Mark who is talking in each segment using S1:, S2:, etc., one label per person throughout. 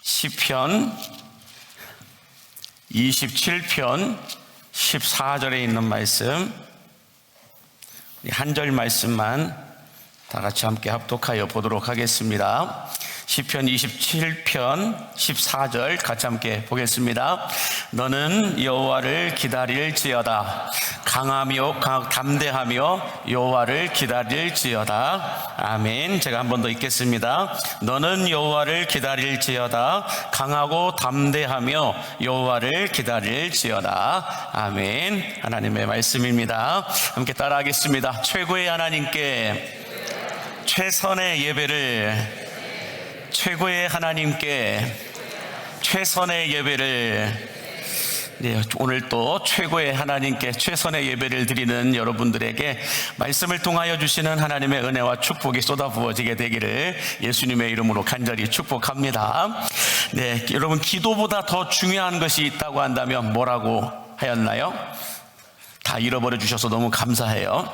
S1: 시편 27편 14절에 있는 말씀, 한 절 말씀만 다 같이 함께 합독하여 보도록 하겠습니다. 시편 27편 14절 같이 함께 보겠습니다. 너는 여호와를 기다릴지어다. 강하며 담대하며 여호와를 기다릴지어다. 아멘. 제가 한 번 더 읽겠습니다. 너는 여호와를 기다릴지어다. 강하고 담대하며 여호와를 기다릴지어다. 아멘. 하나님의 말씀입니다. 함께 따라하겠습니다. 최고의 하나님께 최선의 예배를, 최고의 하나님께 최선의 예배를, 오늘 또 최고의 하나님께 최선의 예배를 드리는 여러분들에게 말씀을 통하여 주시는 하나님의 은혜와 축복이 쏟아부어지게 되기를 예수님의 이름으로 간절히 축복합니다. 여러분, 기도보다 더 중요한 것이 있다고 한다면 뭐라고 하였나요? 다 잃어버려 주셔서 너무 감사해요.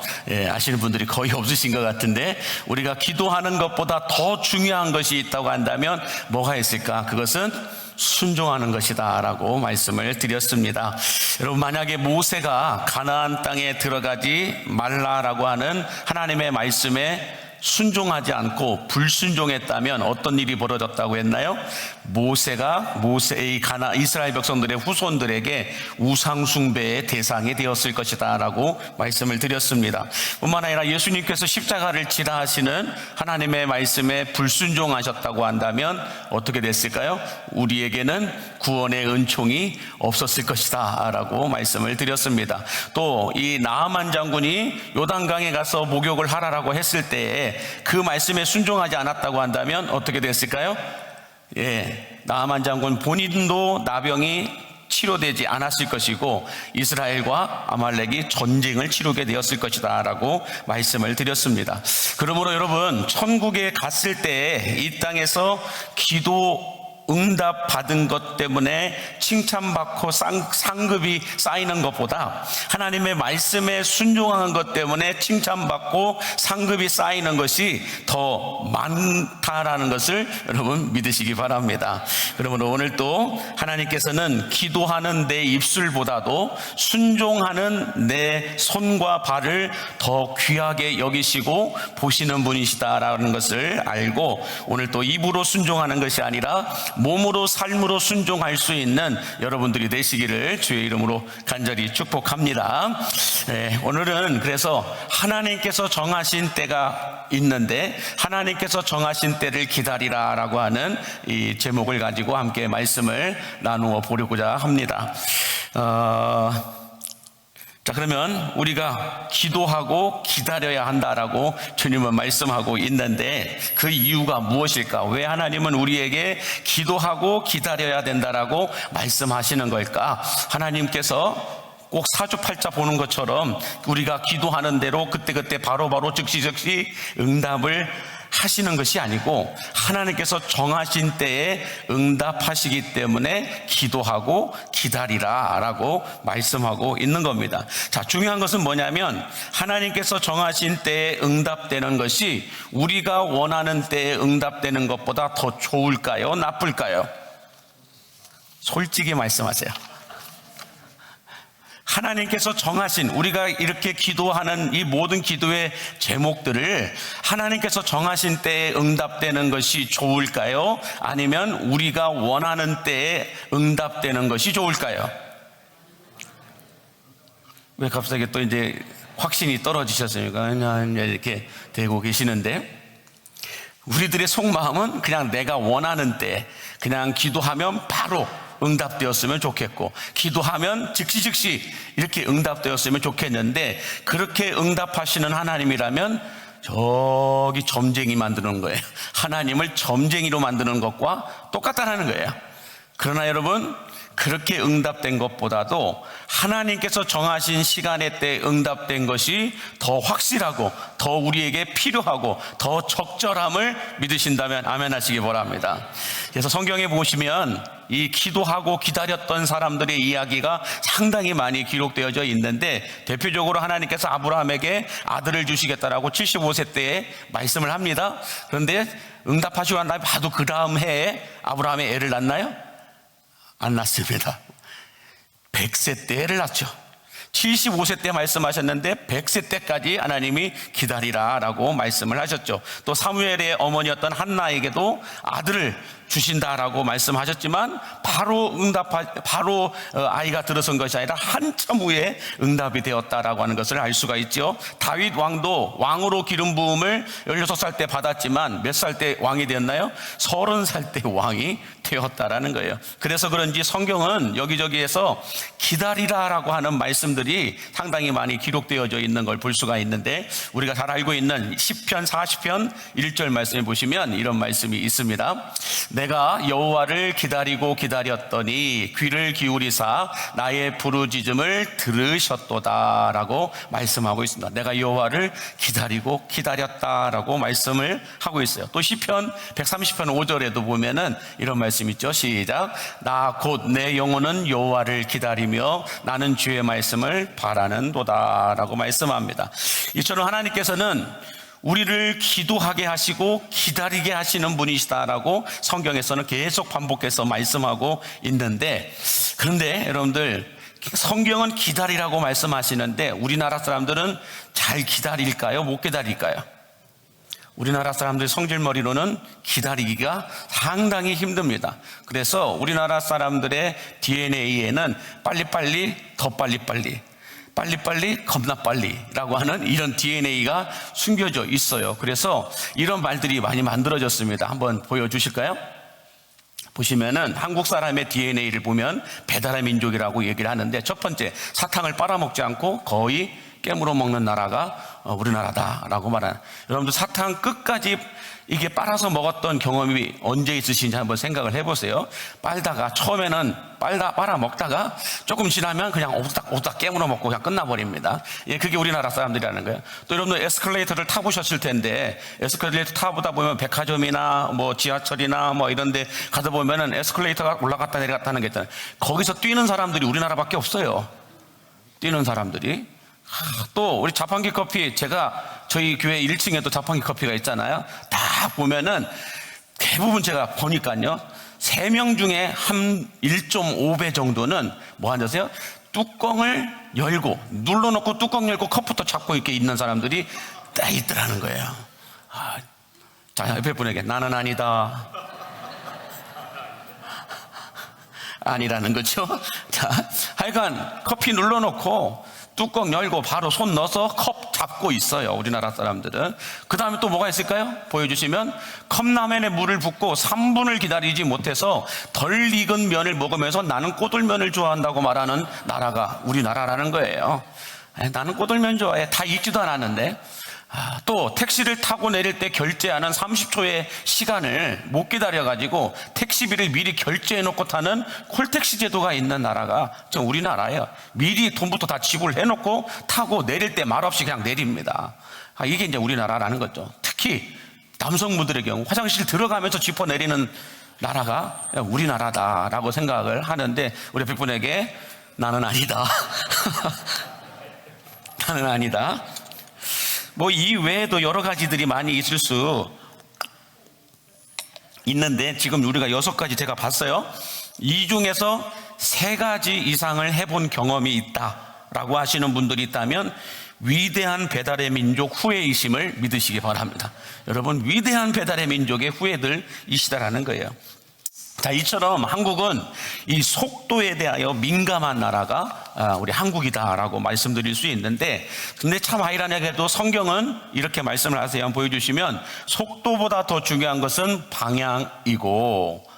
S1: 아시는 분들이 거의 없으신 것 같은데, 우리가 기도하는 것보다 더 중요한 것이 있다고 한다면 뭐가 있을까? 그것은 순종하는 것이다 라고 말씀을 드렸습니다. 여러분, 만약에 모세가 가나안 땅에 들어가지 말라라고 하는 하나님의 말씀에 순종하지 않고 불순종했다면 어떤 일이 벌어졌다고 했나요? 모세가 이스라엘 백성들의 후손들에게 우상숭배의 대상이 되었을 것이다 라고 말씀을 드렸습니다. 뿐만 아니라 예수님께서 십자가를 지라 하시는 하나님의 말씀에 불순종하셨다고 한다면 어떻게 됐을까요? 우리에게는 구원의 은총이 없었을 것이다 라고 말씀을 드렸습니다. 또 이 나아만 장군이 요단강에 가서 목욕을 하라라고 했을 때에 그 말씀에 순종하지 않았다고 한다면 어떻게 됐을까요? 나아만 장군 본인도 나병이 치료되지 않았을 것이고 이스라엘과 아말렉이 전쟁을 치르게 되었을 것이다 라고 말씀을 드렸습니다. 그러므로 여러분, 천국에 갔을 때 이 땅에서 기도 응답 받은 것 때문에 칭찬받고 상급이 쌓이는 것보다 하나님의 말씀에 순종한 것 때문에 칭찬받고 상급이 쌓이는 것이 더 많다라는 것을 여러분 믿으시기 바랍니다. 그러므로 오늘 또 하나님께서는 기도하는 내 입술보다도 순종하는 내 손과 발을 더 귀하게 여기시고 보시는 분이시다라는 것을 알고, 오늘 또 입으로 순종하는 것이 아니라 몸으로 삶으로 순종할 수 있는 여러분들이 되시기를 주의 이름으로 간절히 축복합니다. 오늘은 그래서 하나님께서 정하신 때가 있는데 하나님께서 정하신 때를 기다리라 라고 하는 이 제목을 가지고 함께 말씀을 나누어 보려고자 합니다. 그러면 우리가 기도하고 기다려야 한다라고 주님은 말씀하고 있는데 그 이유가 무엇일까? 왜 하나님은 우리에게 기도하고 기다려야 된다라고 말씀하시는 걸까? 하나님께서 꼭 사주팔자 보는 것처럼 우리가 기도하는 대로 그때그때 바로바로 즉시 응답을 하시는 것이 아니고 하나님께서 정하신 때에 응답하시기 때문에 기도하고 기다리라 라고 말씀하고 있는 겁니다. 자, 중요한 것은 뭐냐면 하나님께서 정하신 때에 응답되는 것이 우리가 원하는 때에 응답되는 것보다 더 좋을까요? 나쁠까요? 솔직히 말씀하세요. 하나님께서 정하신, 우리가 이렇게 기도하는 이 모든 기도의 제목들을 하나님께서 정하신 때에 응답되는 것이 좋을까요? 아니면 우리가 원하는 때에 응답되는 것이 좋을까요? 왜 갑자기 또 이제 확신이 떨어지셨습니까? 이렇게 되고 계시는데, 우리들의 속마음은 그냥 내가 원하는 때 그냥 기도하면 바로 응답되었으면 좋겠고, 기도하면 즉시 이렇게 응답되었으면 좋겠는데, 그렇게 응답하시는 하나님이라면 저기 점쟁이 만드는 거예요. 하나님을 점쟁이로 만드는 것과 똑같다는 거예요. 그러나 여러분, 그렇게 응답된 것보다도 하나님께서 정하신 시간에 때 응답된 것이 더 확실하고 더 우리에게 필요하고 더 적절함을 믿으신다면 아멘 하시기 바랍니다. 그래서 성경에 보시면 이 기도하고 기다렸던 사람들의 이야기가 상당히 많이 기록되어져 있는데, 대표적으로 하나님께서 아브라함에게 아들을 주시겠다라고 75세 때에 말씀을 합니다. 그런데 응답하시고 난 다음에 봐도 그 다음 해에 아브라함이 애를 낳나요? 안 낳습니다. 100세 때 애를 낳죠. 75세 때 말씀하셨는데 100세 때까지 하나님이 기다리라 라고 말씀을 하셨죠. 또 사무엘의 어머니였던 한나에게도 아들을 주신다라고 말씀하셨지만 바로 아이가 들어선 것이 아니라 한참 후에 응답이 되었다라고 하는 것을 알 수가 있죠. 다윗 왕도 왕으로 기름 부음을 16살 때 받았지만 몇 살 때 왕이 되었나요? 30살 때 왕이 되었다라는 거예요. 그래서 그런지 성경은 여기저기에서 기다리라라고 하는 말씀들이 상당히 많이 기록되어져 있는 걸 볼 수가 있는데, 우리가 잘 알고 있는 시편 40편 1절 말씀에 보시면 이런 말씀이 있습니다. 내가 여호와를 기다리고 기다렸더니 귀를 기울이사 나의 부르짖음을 들으셨도다 라고 말씀하고 있습니다. 내가 여호와를 기다리고 기다렸다라고 말씀을 하고 있어요. 또 시편 130편 5절에도 보면은 이런 말씀 있죠. 시작. 나 곧 내 영혼은 여호와를 기다리며 나는 주의 말씀을 바라는도다 라고 말씀합니다. 이처럼 하나님께서는 우리를 기도하게 하시고 기다리게 하시는 분이시다라고 성경에서는 계속 반복해서 말씀하고 있는데, 그런데 여러분들, 성경은 기다리라고 말씀하시는데 우리나라 사람들은 잘 기다릴까요? 못 기다릴까요? 우리나라 사람들 성질머리로는 기다리기가 상당히 힘듭니다. 그래서 우리나라 사람들의 DNA에는 빨리빨리, 더 빨리빨리, 빨리빨리, 겁나 빨리라고 하는 이런 DNA가 숨겨져 있어요. 그래서 이런 말들이 많이 만들어졌습니다. 한번 보여주실까요? 보시면은 한국 사람의 DNA를 보면 배달의 민족이라고 얘기를 하는데, 첫 번째, 사탕을 빨아먹지 않고 거의 깨물어 먹는 나라가 우리나라다라고 말하는. 여러분들 사탕 끝까지 이게 빨아서 먹었던 경험이 언제 있으신지 한번 생각을 해보세요. 빨다가 처음에는 빨아 먹다가 조금 지나면 그냥 오닥오닥 깨물어 먹고 그냥 끝나버립니다. 예, 그게 우리나라 사람들이라는 거예요. 또 여러분들 에스컬레이터를 타보셨을 텐데, 에스컬레이터 타보다 보면 백화점이나 뭐 지하철이나 뭐 이런 데 가다 보면은 에스컬레이터가 올라갔다 내려갔다 하는 게 있잖아요. 거기서 뛰는 사람들이 우리나라밖에 없어요. 뛰는 사람들이. 또 우리 자판기 커피, 제가 저희 교회 1층에도 자판기 커피가 있잖아요. 딱 보면은 대부분 제가 보니까요, 3명 중에 한 1.5배 정도는 뭐 하세요? 뚜껑을 열고 눌러놓고 뚜껑 열고 컵부터 잡고 이렇게 있는 사람들이 딱 있더라는 거예요. 자, 옆에 분에게 나는 아니다. 아니라는 거죠. 자, 하여간 커피 눌러놓고 뚜껑 열고 바로 손 넣어서 컵 잡고 있어요, 우리나라 사람들은. 그 다음에 또 뭐가 있을까요? 보여주시면, 컵라면에 물을 붓고 3분을 기다리지 못해서 덜 익은 면을 먹으면서 나는 꼬들면을 좋아한다고 말하는 나라가 우리나라라는 거예요. 나는 꼬들면 좋아해. 다 익지도 않았는데. 또 택시를 타고 내릴 때 결제하는 30초의 시간을 못 기다려가지고 택시비를 미리 결제해놓고 타는 콜택시 제도가 있는 나라가 좀 우리나라예요. 미리 돈부터 다 지불을 해놓고 타고 내릴 때 말없이 그냥 내립니다. 이게 이제 우리나라라는 거죠. 특히 남성분들의 경우 화장실 들어가면서 짚어 내리는 나라가 우리나라다라고 생각을 하는데, 우리 백분에게 나는 아니다. 나는 아니다. 뭐 이 외에도 여러 가지들이 많이 있을 수 있는데, 지금 우리가 6가지 제가 봤어요. 이 중에서 3가지 이상을 해본 경험이 있다라고 하시는 분들이 있다면 위대한 배달의 민족 후예이심을 믿으시기 바랍니다. 여러분, 위대한 배달의 민족의 후예들이시다라는 거예요. 자, 이처럼 한국은 이 속도에 대하여 민감한 나라가 우리 한국이다라고 말씀드릴 수 있는데, 근데 참 아이러니하게도 성경은 이렇게 말씀을 하세요. 한번 보여주시면, 속도보다 더 중요한 것은 방향이고,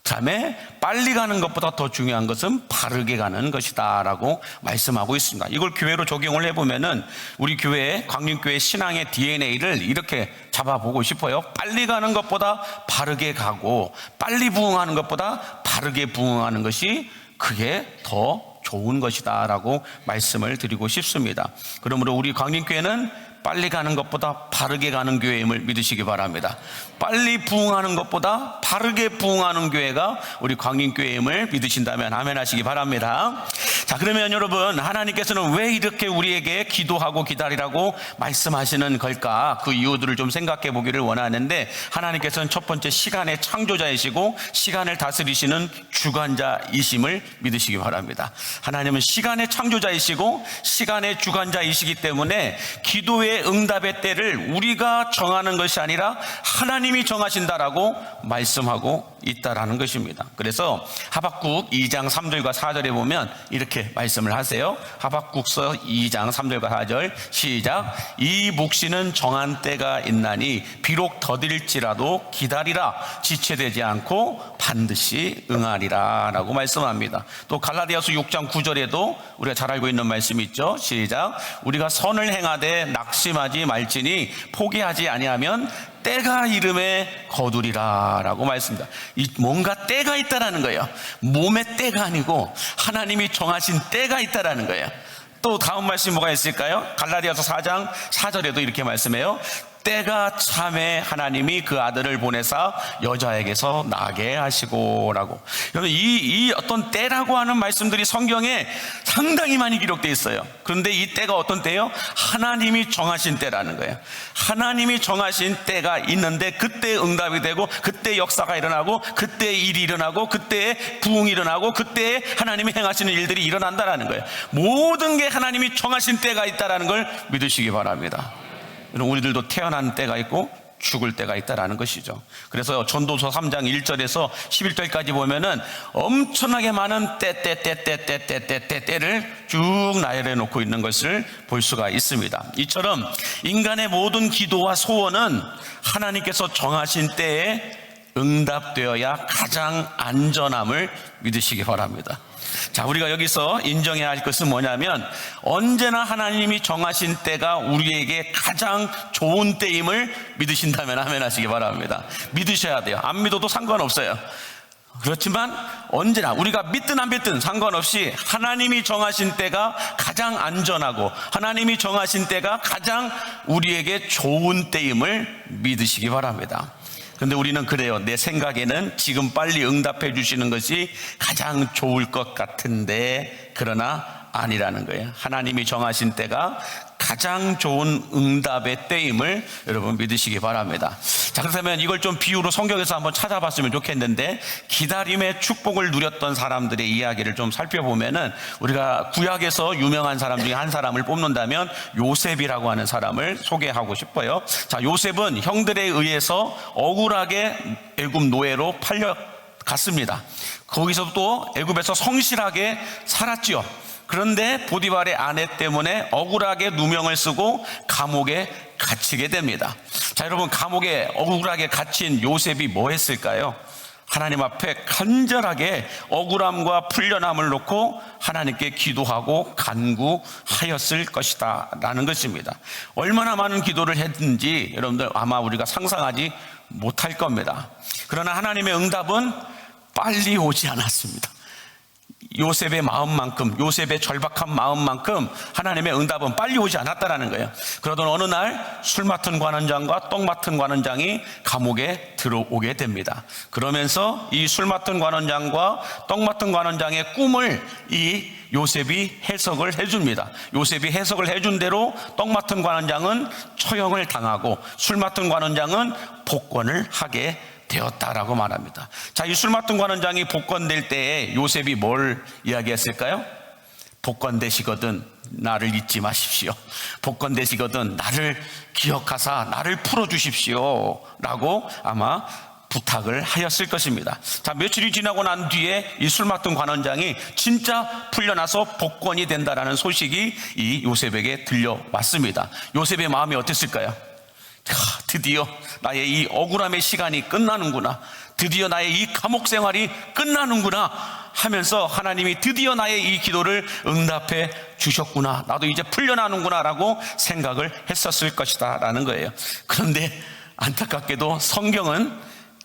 S1: 그다음에 빨리 가는 것보다 더 중요한 것은 바르게 가는 것이다 라고 말씀하고 있습니다. 이걸 교회로 적용을 해보면은 우리 교회, 광림교회 신앙의 DNA를 이렇게 잡아보고 싶어요. 빨리 가는 것보다 바르게 가고, 빨리 부응하는 것보다 바르게 부응하는 것이 그게 더 좋은 것이다 라고 말씀을 드리고 싶습니다. 그러므로 우리 광림교회는 빨리 가는 것보다 바르게 가는 교회임을 믿으시기 바랍니다. 빨리 부흥하는 것보다 바르게 부흥하는 교회가 우리 광림교회임을 믿으신다면 아멘 하시기 바랍니다. 자, 그러면 여러분, 하나님께서는 왜 이렇게 우리에게 기도하고 기다리라고 말씀하시는 걸까? 그 이유들을 좀 생각해 보기를 원하는데, 하나님께서는 첫 번째 시간의 창조자이시고 시간을 다스리시는 주관자이심을 믿으시기 바랍니다. 하나님은 시간의 창조자이시고 시간의 주관자이시기 때문에 기도의 응답의 때를 우리가 정하는 것이 아니라 하나님이 정하신다라고 말씀하고 있다라는 것입니다. 그래서 하박국 2장 3절과 4절에 보면 이렇게 말씀을 하세요. 하박국서 2장 3절과 4절 시작. 이 묵시는 정한 때가 있나니 비록 더딜지라도 기다리라. 지체되지 않고 반드시 응하리라 라고 말씀합니다. 또 갈라디아서 6장 9절에도 우리가 잘 알고 있는 말씀이 있죠. 시작. 우리가 선을 행하되 낙심하지 말지니 포기하지 아니하면 때가 이름에 거두리라 라고 말씀합니다. 뭔가 때가 있다라는 거예요. 몸의 때가 아니고 하나님이 정하신 때가 있다라는 거예요. 또 다음 말씀이 뭐가 있을까요? 갈라디아서 4장 4절에도 이렇게 말씀해요. 때가 참에 하나님이 그 아들을 보내사 여자에게서 나게 하시고 라고. 여러분, 이 어떤 때라고 하는 말씀들이 성경에 상당히 많이 기록되어 있어요. 그런데 이 때가 어떤 때예요? 하나님이 정하신 때라는 거예요. 하나님이 정하신 때가 있는데 그때 응답이 되고 그때 역사가 일어나고 그때 일이 일어나고 그때 부흥이 일어나고 그때 하나님이 행하시는 일들이 일어난다라는 거예요. 모든 게 하나님이 정하신 때가 있다라는 걸 믿으시기 바랍니다. 우리들도 태어난 때가 있고 죽을 때가 있다라는 것이죠. 그래서 전도서 3장 1절에서 11절까지 보면은 엄청나게 많은 때를 쭉 나열해 놓고 있는 것을 볼 수가 있습니다. 이처럼 인간의 모든 기도와 소원은 하나님께서 정하신 때에 응답되어야 가장 안전함을 믿으시기 바랍니다. 자, 우리가 여기서 인정해야 할 것은 뭐냐면 언제나 하나님이 정하신 때가 우리에게 가장 좋은 때임을 믿으신다면 아멘 하시기 바랍니다. 믿으셔야 돼요. 안 믿어도 상관없어요. 그렇지만 언제나 우리가 믿든 안 믿든 상관없이 하나님이 정하신 때가 가장 안전하고 하나님이 정하신 때가 가장 우리에게 좋은 때임을 믿으시기 바랍니다. 그런데 우리는 그래요. 내 생각에는 지금 빨리 응답해 주시는 것이 가장 좋을 것 같은데, 그러나 아니라는 거예요. 하나님이 정하신 때가 가장 좋은 응답의 때임을 여러분 믿으시기 바랍니다. 자, 그렇다면 이걸 좀 비유로 성경에서 한번 찾아봤으면 좋겠는데, 기다림의 축복을 누렸던 사람들의 이야기를 좀 살펴보면은 우리가 구약에서 유명한 사람 중에 한 사람을 뽑는다면 요셉이라고 하는 사람을 소개하고 싶어요. 자, 요셉은 형들에 의해서 억울하게 애굽 노예로 팔려갔습니다. 거기서 또 애굽에서 성실하게 살았지요. 그런데 보디발의 아내 때문에 억울하게 누명을 쓰고 감옥에 갇히게 됩니다. 자, 여러분, 감옥에 억울하게 갇힌 요셉이 뭐 했을까요? 하나님 앞에 간절하게 억울함과 풀려남을 놓고 하나님께 기도하고 간구하였을 것이다 라는 것입니다. 얼마나 많은 기도를 했는지 여러분들 아마 우리가 상상하지 못할 겁니다. 그러나 하나님의 응답은 빨리 오지 않았습니다. 요셉의 마음만큼, 요셉의 절박한 마음만큼 하나님의 응답은 빨리 오지 않았다라는 거예요. 그러던 어느 날 술 맡은 관원장과 떡 맡은 관원장이 감옥에 들어오게 됩니다. 그러면서 이 술 맡은 관원장과 떡 맡은 관원장의 꿈을 이 요셉이 해석을 해줍니다. 요셉이 해석을 해준 대로 떡 맡은 관원장은 처형을 당하고 술 맡은 관원장은 복권을 하게 되었다라고 말합니다. 자, 이 술 맡은 관원장이 복권될 때에 요셉이 뭘 이야기했을까요? 복권 되시거든 나를 잊지 마십시오. 복권 되시거든 나를 기억하사 나를 풀어주십시오 라고 아마 부탁을 하였을 것입니다. 자, 며칠이 지나고 난 뒤에 이 술 맡은 관원장이 진짜 풀려나서 복권이 된다라는 소식이 이 요셉에게 들려왔습니다. 요셉의 마음이 어땠을까요? 드디어 나의 이 억울함의 시간이 끝나는구나, 드디어 나의 이 감옥 생활이 끝나는구나 하면서 하나님이 드디어 나의 이 기도를 응답해 주셨구나, 나도 이제 풀려나는구나 라고 생각을 했었을 것이다 라는 거예요. 그런데 안타깝게도 성경은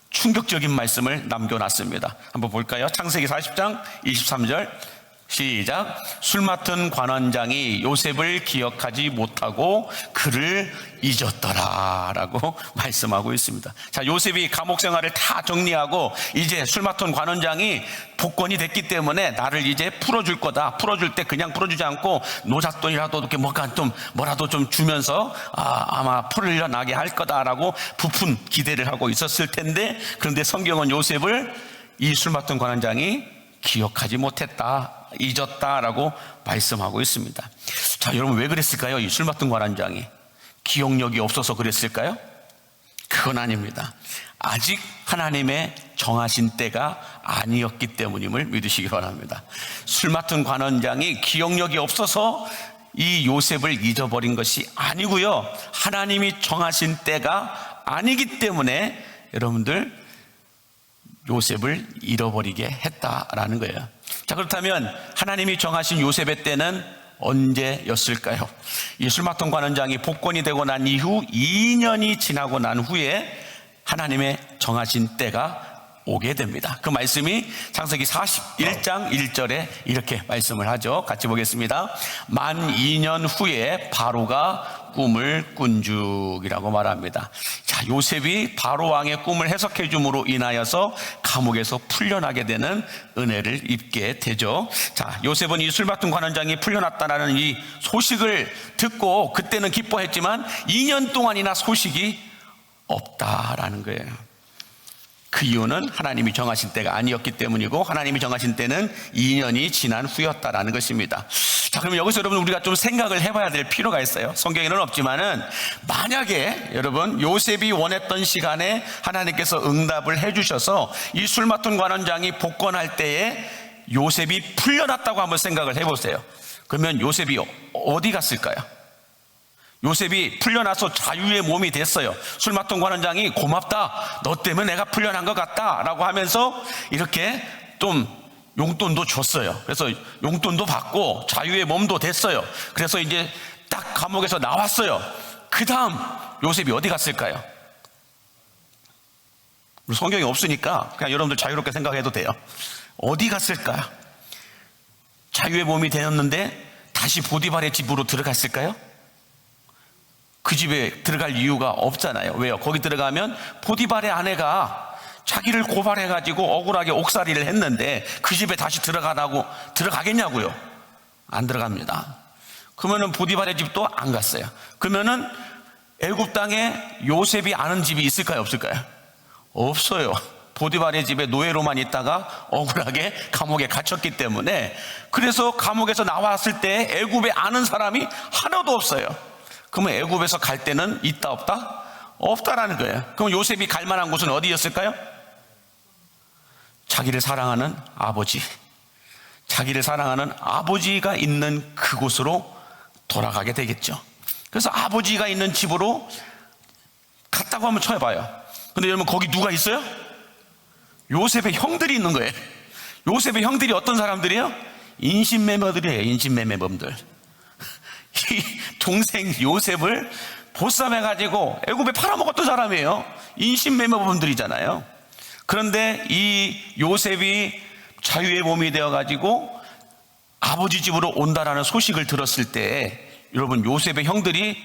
S1: 충격적인 말씀을 남겨놨습니다. 한번 볼까요? 창세기 40장 23절 시작. 술 맡은 관원장이 요셉을 기억하지 못하고 그를 잊었더라 라고 말씀하고 있습니다. 자, 요셉이 감옥 생활을 다 정리하고 이제 술 맡은 관원장이 복권이 됐기 때문에 나를 이제 풀어줄 거다. 풀어줄 때 그냥 풀어주지 않고 노잣돈이라도 이렇게 뭐라도 좀 주면서 아마 풀려나게 할 거다라고 부푼 기대를 하고 있었을 텐데, 그런데 성경은 요셉을 이 술 맡은 관원장이 기억하지 못했다, 잊었다라고 말씀하고 있습니다. 자, 여러분 왜 그랬을까요? 이 술 맡은 관원장이 기억력이 없어서 그랬을까요? 그건 아닙니다. 아직 하나님의 정하신 때가 아니었기 때문임을 믿으시기 바랍니다. 술 맡은 관원장이 기억력이 없어서 이 요셉을 잊어버린 것이 아니고요, 하나님이 정하신 때가 아니기 때문에 여러분들 요셉을 잃어버리게 했다라는 거예요. 자, 그렇다면 하나님이 정하신 요셉의 때는 언제였을까요? 이 술 맡은 관원장이 복권이 되고 난 이후 2년이 지나고 난 후에 하나님의 정하신 때가 오게 됩니다. 그 말씀이 창세기 41장 1절에 이렇게 말씀을 하죠. 같이 보겠습니다. 만 2년 후에 바로가 꿈을 꾼 중이라고 말합니다. 자, 요셉이 바로 왕의 꿈을 해석해 줌으로 인하여서 감옥에서 풀려나게 되는 은혜를 입게 되죠. 자, 요셉은 이 술 맡은 관원장이 풀려났다라는 이 소식을 듣고 그때는 기뻐했지만 2년 동안이나 소식이 없다라는 거예요. 그 이유는 하나님이 정하신 때가 아니었기 때문이고, 하나님이 정하신 때는 2년이 지난 후였다라는 것입니다. 자, 그러면 여기서 여러분 우리가 좀 생각을 해봐야 될 필요가 있어요. 성경에는 없지만은 만약에 여러분 요셉이 원했던 시간에 하나님께서 응답을 해주셔서 이 술 맡은 관원장이 복권할 때에 요셉이 풀려났다고 한번 생각을 해보세요. 그러면 요셉이 어디 갔을까요? 요셉이 풀려나서 자유의 몸이 됐어요. 술 맡은 관원장이 고맙다, 너 때문에 내가 풀려난 것 같다 라고 하면서 이렇게 좀 용돈도 줬어요. 그래서 용돈도 받고 자유의 몸도 됐어요. 그래서 이제 딱 감옥에서 나왔어요. 그 다음 요셉이 어디 갔을까요? 성경이 없으니까 그냥 여러분들 자유롭게 생각해도 돼요. 어디 갔을까요? 자유의 몸이 되었는데 다시 보디발의 집으로 들어갔을까요? 그 집에 들어갈 이유가 없잖아요. 왜요? 거기 들어가면 보디발의 아내가 자기를 고발해가지고 억울하게 옥살이를 했는데 그 집에 다시 들어가겠냐고요? 안 들어갑니다. 그러면은 보디발의 집도 안 갔어요. 그러면은 애굽 땅에 요셉이 아는 집이 있을까요? 없을까요? 없어요. 보디발의 집에 노예로만 있다가 억울하게 감옥에 갇혔기 때문에, 그래서 감옥에서 나왔을 때 애굽에 아는 사람이 하나도 없어요. 그러면 애굽에서 갈 때는 있다 없다? 없다라는 거예요. 그럼 요셉이 갈 만한 곳은 어디였을까요? 자기를 사랑하는 아버지, 자기를 사랑하는 아버지가 있는 그곳으로 돌아가게 되겠죠. 그래서 아버지가 있는 집으로 갔다고 한번 쳐봐요. 근데 여러분 거기 누가 있어요? 요셉의 형들이 있는 거예요. 요셉의 형들이 어떤 사람들이에요? 인신매매들이에요. 인신매매범들. 이 동생 요셉을 보쌈해가지고 애굽에 팔아먹었던 사람이에요. 인신매매범들이잖아요. 그런데 이 요셉이 자유의 몸이 되어가지고 아버지 집으로 온다라는 소식을 들었을 때 여러분 요셉의 형들이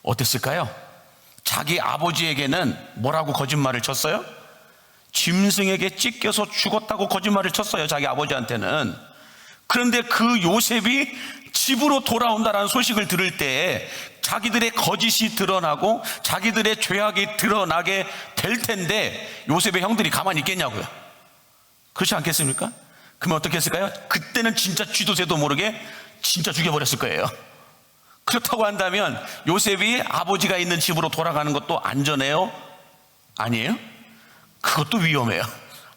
S1: 어땠을까요? 자기 아버지에게는 뭐라고 거짓말을 쳤어요? 짐승에게 찢겨서 죽었다고 거짓말을 쳤어요. 자기 아버지한테는. 그런데 그 요셉이 집으로 돌아온다라는 소식을 들을 때 자기들의 거짓이 드러나고 자기들의 죄악이 드러나게 될 텐데 요셉의 형들이 가만히 있겠냐고요? 그렇지 않겠습니까? 그러면 어떻게 했을까요? 그때는 진짜 쥐도 새도 모르게 진짜 죽여버렸을 거예요. 그렇다고 한다면 요셉이 아버지가 있는 집으로 돌아가는 것도 안전해요? 아니에요? 그것도 위험해요.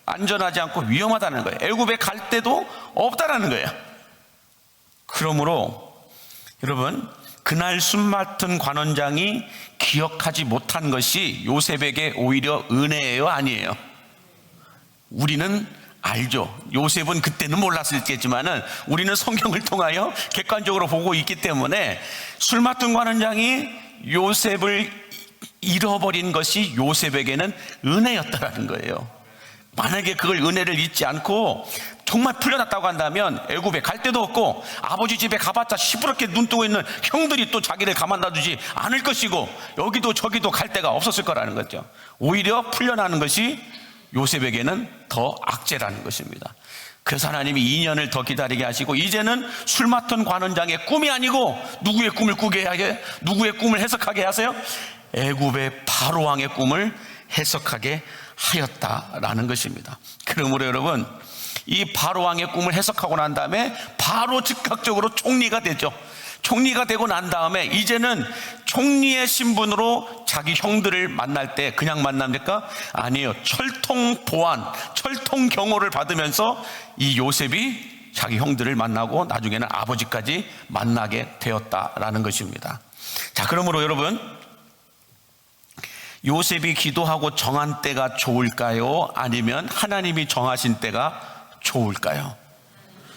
S1: 안전하지 않고 위험하다는 거예요. 애굽에 갈 데도 없다라는 거예요. 그러므로 여러분 그날 술 맡은 관원장이 기억하지 못한 것이 요셉에게 오히려 은혜예요? 아니에요? 우리는 알죠. 요셉은 그때는 몰랐을겠지만은 우리는 성경을 통하여 객관적으로 보고 있기 때문에 술 맡은 관원장이 요셉을 잃어버린 것이 요셉에게는 은혜였다라는 거예요. 만약에 그걸 은혜를 잊지 않고 정말 풀려났다고 한다면 애굽에 갈 데도 없고 아버지 집에 가봤자 시부럽게 눈 뜨고 있는 형들이 또 자기를 가만 놔두지 않을 것이고 여기도 저기도 갈 데가 없었을 거라는 거죠. 오히려 풀려나는 것이 요셉에게는 더 악재라는 것입니다. 그래서 하나님이 2년을 더 기다리게 하시고 이제는 술 맡은 관원장의 꿈이 아니고 누구의 꿈을 꾸게 하게, 누구의 꿈을 해석하게 하세요? 애굽의 바로왕의 꿈을 해석하게 하였다라는 것입니다. 그러므로 여러분, 이 바로왕의 꿈을 해석하고 난 다음에 바로 즉각적으로 총리가 되죠. 총리가 되고 난 다음에 이제는 총리의 신분으로 자기 형들을 만날 때 그냥 만납니까? 아니에요. 철통 보안, 철통 경호를 받으면서 이 요셉이 자기 형들을 만나고 나중에는 아버지까지 만나게 되었다라는 것입니다. 자, 그러므로 여러분, 요셉이 기도하고 정한 때가 좋을까요? 아니면 하나님이 정하신 때가 좋을까요?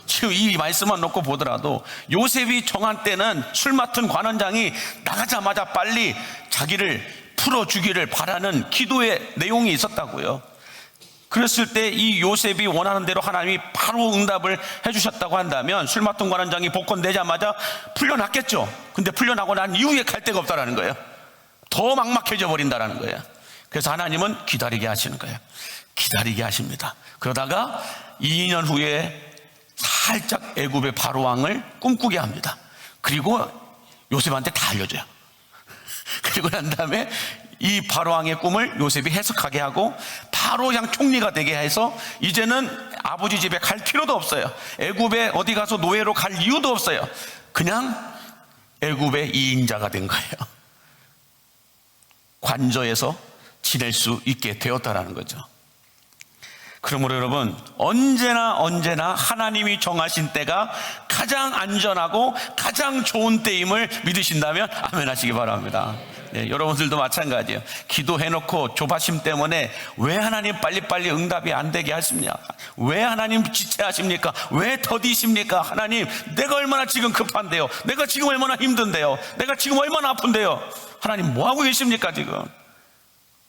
S1: 지금 이 말씀만 놓고 보더라도 요셉이 정한 때는 술 맡은 관원장이 나가자마자 빨리 자기를 풀어주기를 바라는 기도의 내용이 있었다고요. 그랬을 때 이 요셉이 원하는 대로 하나님이 바로 응답을 해주셨다고 한다면 술 맡은 관원장이 복권 내자마자 풀려났겠죠. 근데 풀려나고 난 이후에 갈 데가 없다라는 거예요. 더 막막해져 버린다라는 거예요. 그래서 하나님은 기다리게 하시는 거예요. 기다리게 하십니다. 그러다가 2년 후에 살짝 애굽의 바로왕을 꿈꾸게 합니다. 그리고 요셉한테 다 알려줘요. 그리고 난 다음에 이 바로왕의 꿈을 요셉이 해석하게 하고 바로 그냥 총리가 되게 해서 이제는 아버지 집에 갈 필요도 없어요. 애굽에 어디 가서 노예로 갈 이유도 없어요. 그냥 애굽의 2인자가 된 거예요. 관저에서 지낼 수 있게 되었다라는 거죠. 그러므로 여러분, 언제나 하나님이 정하신 때가 가장 안전하고 가장 좋은 때임을 믿으신다면 아멘 하시기 바랍니다. 네, 여러분들도 마찬가지예요. 기도해놓고 조바심 때문에 왜 하나님 빨리빨리 응답이 안 되게 하십니까? 왜 하나님 지체하십니까? 왜 더디십니까? 하나님, 내가 얼마나 지금 급한데요? 내가 지금 얼마나 힘든데요? 내가 지금 얼마나 아픈데요? 하나님 뭐하고 계십니까 지금?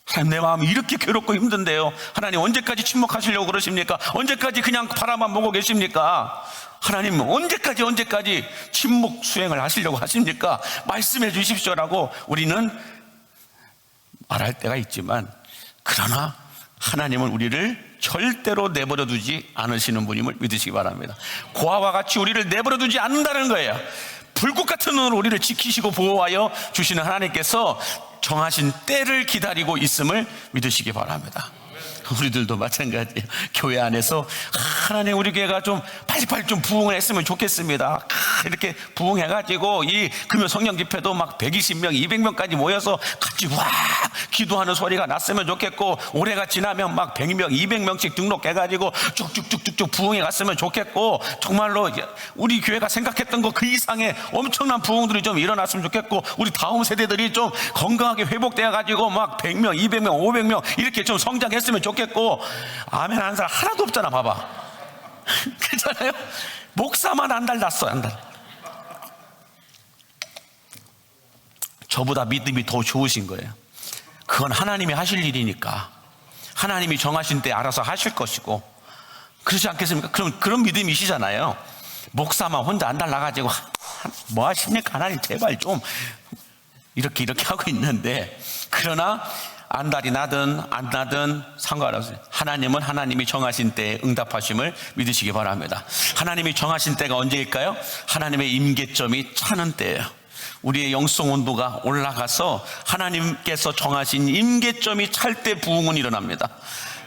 S1: 하나님, 내 마음이 이렇게 괴롭고 힘든데요. 하나님, 언제까지 침묵하시려고 그러십니까? 언제까지 그냥 바라만 보고 계십니까? 하나님, 언제까지 침묵 수행을 하시려고 하십니까? 말씀해 주십시오라고 우리는 말할 때가 있지만, 그러나 하나님은 우리를 절대로 내버려 두지 않으시는 분임을 믿으시기 바랍니다. 고아와 같이 우리를 내버려 두지 않는다는 거예요. 불꽃 같은 눈으로 우리를 지키시고 보호하여 주시는 하나님께서 정하신 때를 기다리고 있음을 믿으시기 바랍니다. 우리들도 마찬가지예요. 교회 안에서 하나님, 우리 교회가 좀 빨리빨리 좀 부흥을 했으면 좋겠습니다. 이렇게 부흥해가지고 이 금요 성령 집회도 막 120명, 200명까지 모여서 같이 와 기도하는 소리가 났으면 좋겠고, 올해가 지나면 막 100명, 200명씩 등록해가지고 쭉쭉쭉쭉 부흥해 갔으면 좋겠고, 정말로 우리 교회가 생각했던 거 그 이상의 엄청난 부흥들이 좀 일어났으면 좋겠고, 우리 다음 세대들이 좀 건강하게 회복되어가지고 막 100명, 200명, 500명 이렇게 좀 성장했으면 좋겠고. 아멘 하는 사람 하나도 없잖아. 봐봐. 그렇잖아요. 목사만 한 달 났어요. 한 달. 저보다 믿음이 더 좋으신 거예요. 그건 하나님이 하실 일이니까 하나님이 정하신 때 알아서 하실 것이고, 그렇지 않겠습니까? 그럼 그런 믿음이시잖아요. 목사만 혼자 한 달 나가지고 뭐 하십니까? 하나님 제발 좀 이렇게 하고 있는데, 그러나 한 달이 나든 안 나든 상관없어요. 하나님은 하나님이 정하신 때에 응답하심을 믿으시기 바랍니다. 하나님이 정하신 때가 언제일까요? 하나님의 임계점이 차는 때예요. 우리의 영성 온도가 올라가서 하나님께서 정하신 임계점이 찰 때 부흥은 일어납니다.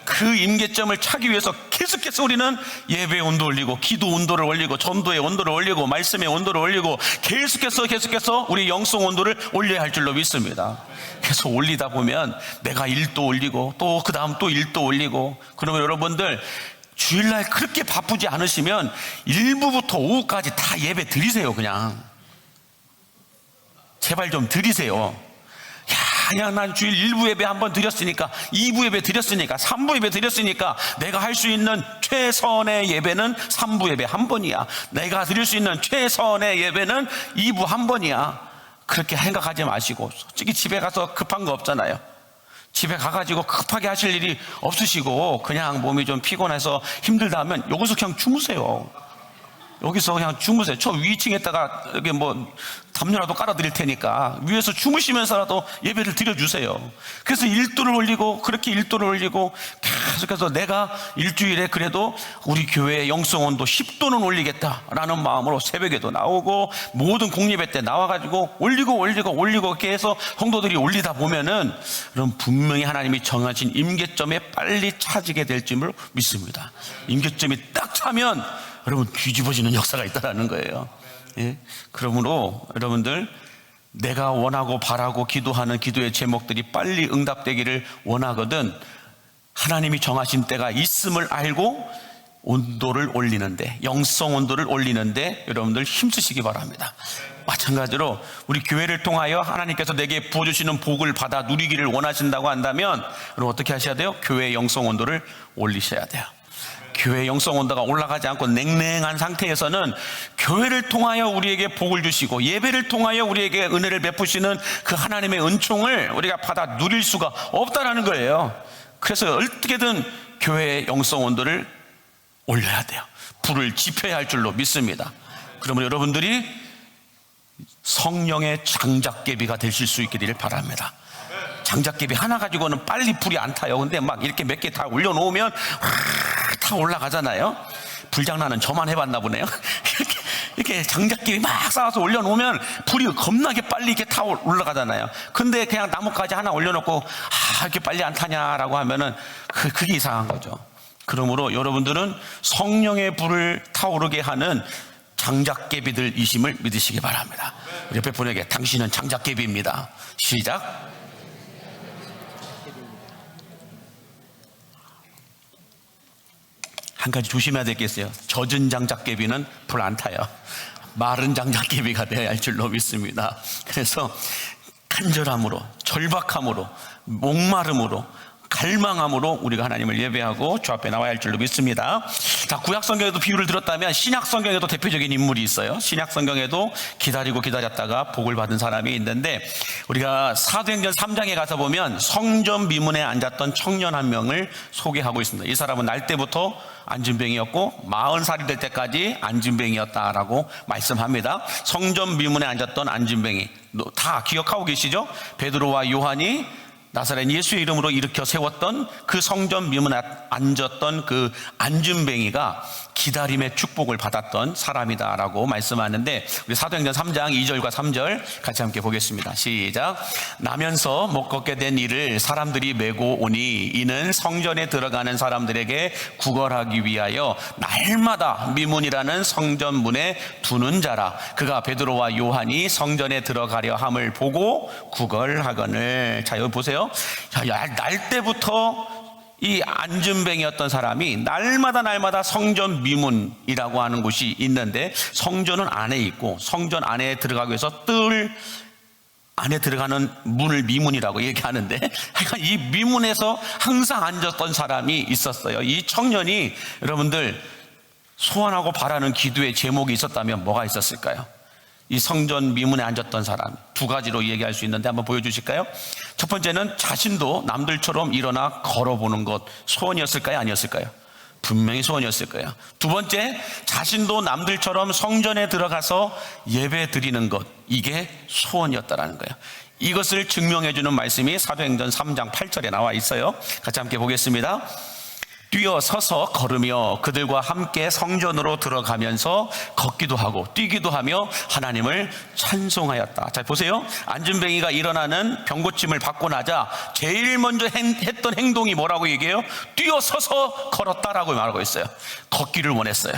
S1: 그 임계점을 차기 위해서 계속해서 우리는 예배의 온도 올리고, 기도 온도를 올리고, 전도의 온도를 올리고, 말씀의 온도를 올리고, 계속해서 우리 영성 온도를 올려야 할 줄로 믿습니다. 계속 올리다 보면 내가 1도 올리고, 또 그 다음 또 1도 올리고. 그러면 여러분들 주일날 그렇게 바쁘지 않으시면 일부부터 오후까지 다 예배 드리세요. 그냥 제발 좀 드리세요. 그냥 난 주일 1부 예배 한번 드렸으니까, 2부 예배 드렸으니까, 3부 예배 드렸으니까 내가 할 수 있는 최선의 예배는 3부 예배 한 번이야. 내가 드릴 수 있는 최선의 예배는 2부 한 번이야. 그렇게 생각하지 마시고, 솔직히 집에 가서 급한 거 없잖아요. 집에 가가지고 급하게 하실 일이 없으시고 그냥 몸이 좀 피곤해서 힘들다 하면 여기서 그냥 주무세요. 여기서 그냥 주무세요. 저 위층에다가 여기 뭐 담요라도 깔아드릴 테니까 위에서 주무시면서라도 예배를 드려주세요. 그래서 1도를 올리고, 그렇게 1도를 올리고 계속해서 내가 일주일에 그래도 우리 교회의 영성온도 10도는 올리겠다라는 마음으로 새벽에도 나오고 모든 공예배 때 나와가지고 올리고 이렇게 해서 성도들이 올리다 보면은 그럼 분명히 하나님이 정하신 임계점에 빨리 차지게 될 줄을 믿습니다. 임계점이 딱 차면 여러분 뒤집어지는 역사가 있다는 거예요. 예? 그러므로 여러분들, 내가 원하고 바라고 기도하는 기도의 제목들이 빨리 응답되기를 원하거든 하나님이 정하신 때가 있음을 알고 온도를 올리는데, 영성 온도를 올리는데 여러분들 힘쓰시기 바랍니다. 마찬가지로 우리 교회를 통하여 하나님께서 내게 부어주시는 복을 받아 누리기를 원하신다고 한다면 여러분 어떻게 하셔야 돼요? 교회의 영성 온도를 올리셔야 돼요. 교회의 영성 온도가 올라가지 않고 냉랭한 상태에서는 교회를 통하여 우리에게 복을 주시고 예배를 통하여 우리에게 은혜를 베푸시는 그 하나님의 은총을 우리가 받아 누릴 수가 없다는 거예요. 그래서 어떻게든 교회의 영성 온도를 올려야 돼요. 불을 지펴야 할 줄로 믿습니다. 그러면 여러분들이 성령의 장작개비가 되실 수 있게 되기를 바랍니다. 장작개비 하나 가지고는 빨리 불이 안 타요. 근데 막 이렇게 몇 개 다 올려놓으면 다 올라가잖아요. 불장난은 저만 해봤나 보네요. 이렇게 장작개비 막 쌓아서 올려놓으면 불이 겁나게 빨리 이렇게 타 올라가잖아요. 근데 그냥 나뭇가지 하나 올려놓고 이렇게 빨리 안 타냐라고 하면은 그게 이상한 거죠. 그러므로 여러분들은 성령의 불을 타오르게 하는 장작개비들이심을 믿으시기 바랍니다. 우리 옆에 분에게 당신은 장작개비입니다. 시작. 한 가지 조심해야 되겠어요. 젖은 장작개비는 불 안 타요. 마른 장작개비가 되어야 할 줄로 믿습니다. 그래서 간절함으로, 절박함으로, 목마름으로, 갈망함으로 우리가 하나님을 예배하고 주 앞에 나와야 할 줄로 믿습니다. 자, 구약 성경에도 비유를 들었다면 신약 성경에도 대표적인 인물이 있어요. 신약 성경에도 기다리고 기다렸다가 복을 받은 사람이 있는데, 우리가 사도행전 3장에 가서 보면 성전 미문에 앉았던 청년 한 명을 소개하고 있습니다. 이 사람은 날 때부터 안진뱅이였고 40살이 될 때까지 안진뱅이였다라고 말씀합니다. 성전 미문에 앉았던 안진뱅이, 다 기억하고 계시죠? 베드로와 요한이 나사렛 예수의 이름으로 일으켜 세웠던 그 성전 미문에 앉았던 그 안진뱅이가 기다림의 축복을 받았던 사람이다라고 말씀하는데, 우리 사도행전 3장 2절과 3절 같이 함께 보겠습니다. 시작. 나면서 못 걷게 된 이를 사람들이 메고 오니 이는 성전에 들어가는 사람들에게 구걸하기 위하여 날마다 미문이라는 성전 문에 두는 자라. 그가 베드로와 요한이 성전에 들어가려 함을 보고 구걸하거늘. 자, 여기 보세요. 날 때부터 이 안진뱅이였던 사람이 날마다 성전 미문이라고 하는 곳이 있는데, 성전은 안에 있고 성전 안에 들어가기 위해서 뜰 안에 들어가는 문을 미문이라고 얘기하는데, 하여간 이 미문에서 항상 앉았던 사람이 있었어요. 이 청년이 여러분들 소원하고 바라는 기도의 제목이 있었다면 뭐가 있었을까요? 이 성전 미문에 앉았던 사람, 두 가지로 얘기할 수 있는데 한번 보여주실까요? 첫 번째는 자신도 남들처럼 일어나 걸어보는 것, 소원이었을까요? 아니었을까요? 분명히 소원이었을 거예요. 두 번째, 자신도 남들처럼 성전에 들어가서 예배 드리는 것, 이게 소원이었다라는 거예요. 이것을 증명해주는 말씀이 사도행전 3장 8절에 나와 있어요. 같이 함께 보겠습니다. 뛰어 서서 걸으며 그들과 함께 성전으로 들어가면서 걷기도 하고 뛰기도 하며 하나님을 찬송하였다. 자, 보세요. 안진뱅이가 일어나는 병고침을 받고 나자 제일 먼저 했던 행동이 뭐라고 얘기해요? 뛰어 서서 걸었다라고 말하고 있어요. 걷기를 원했어요.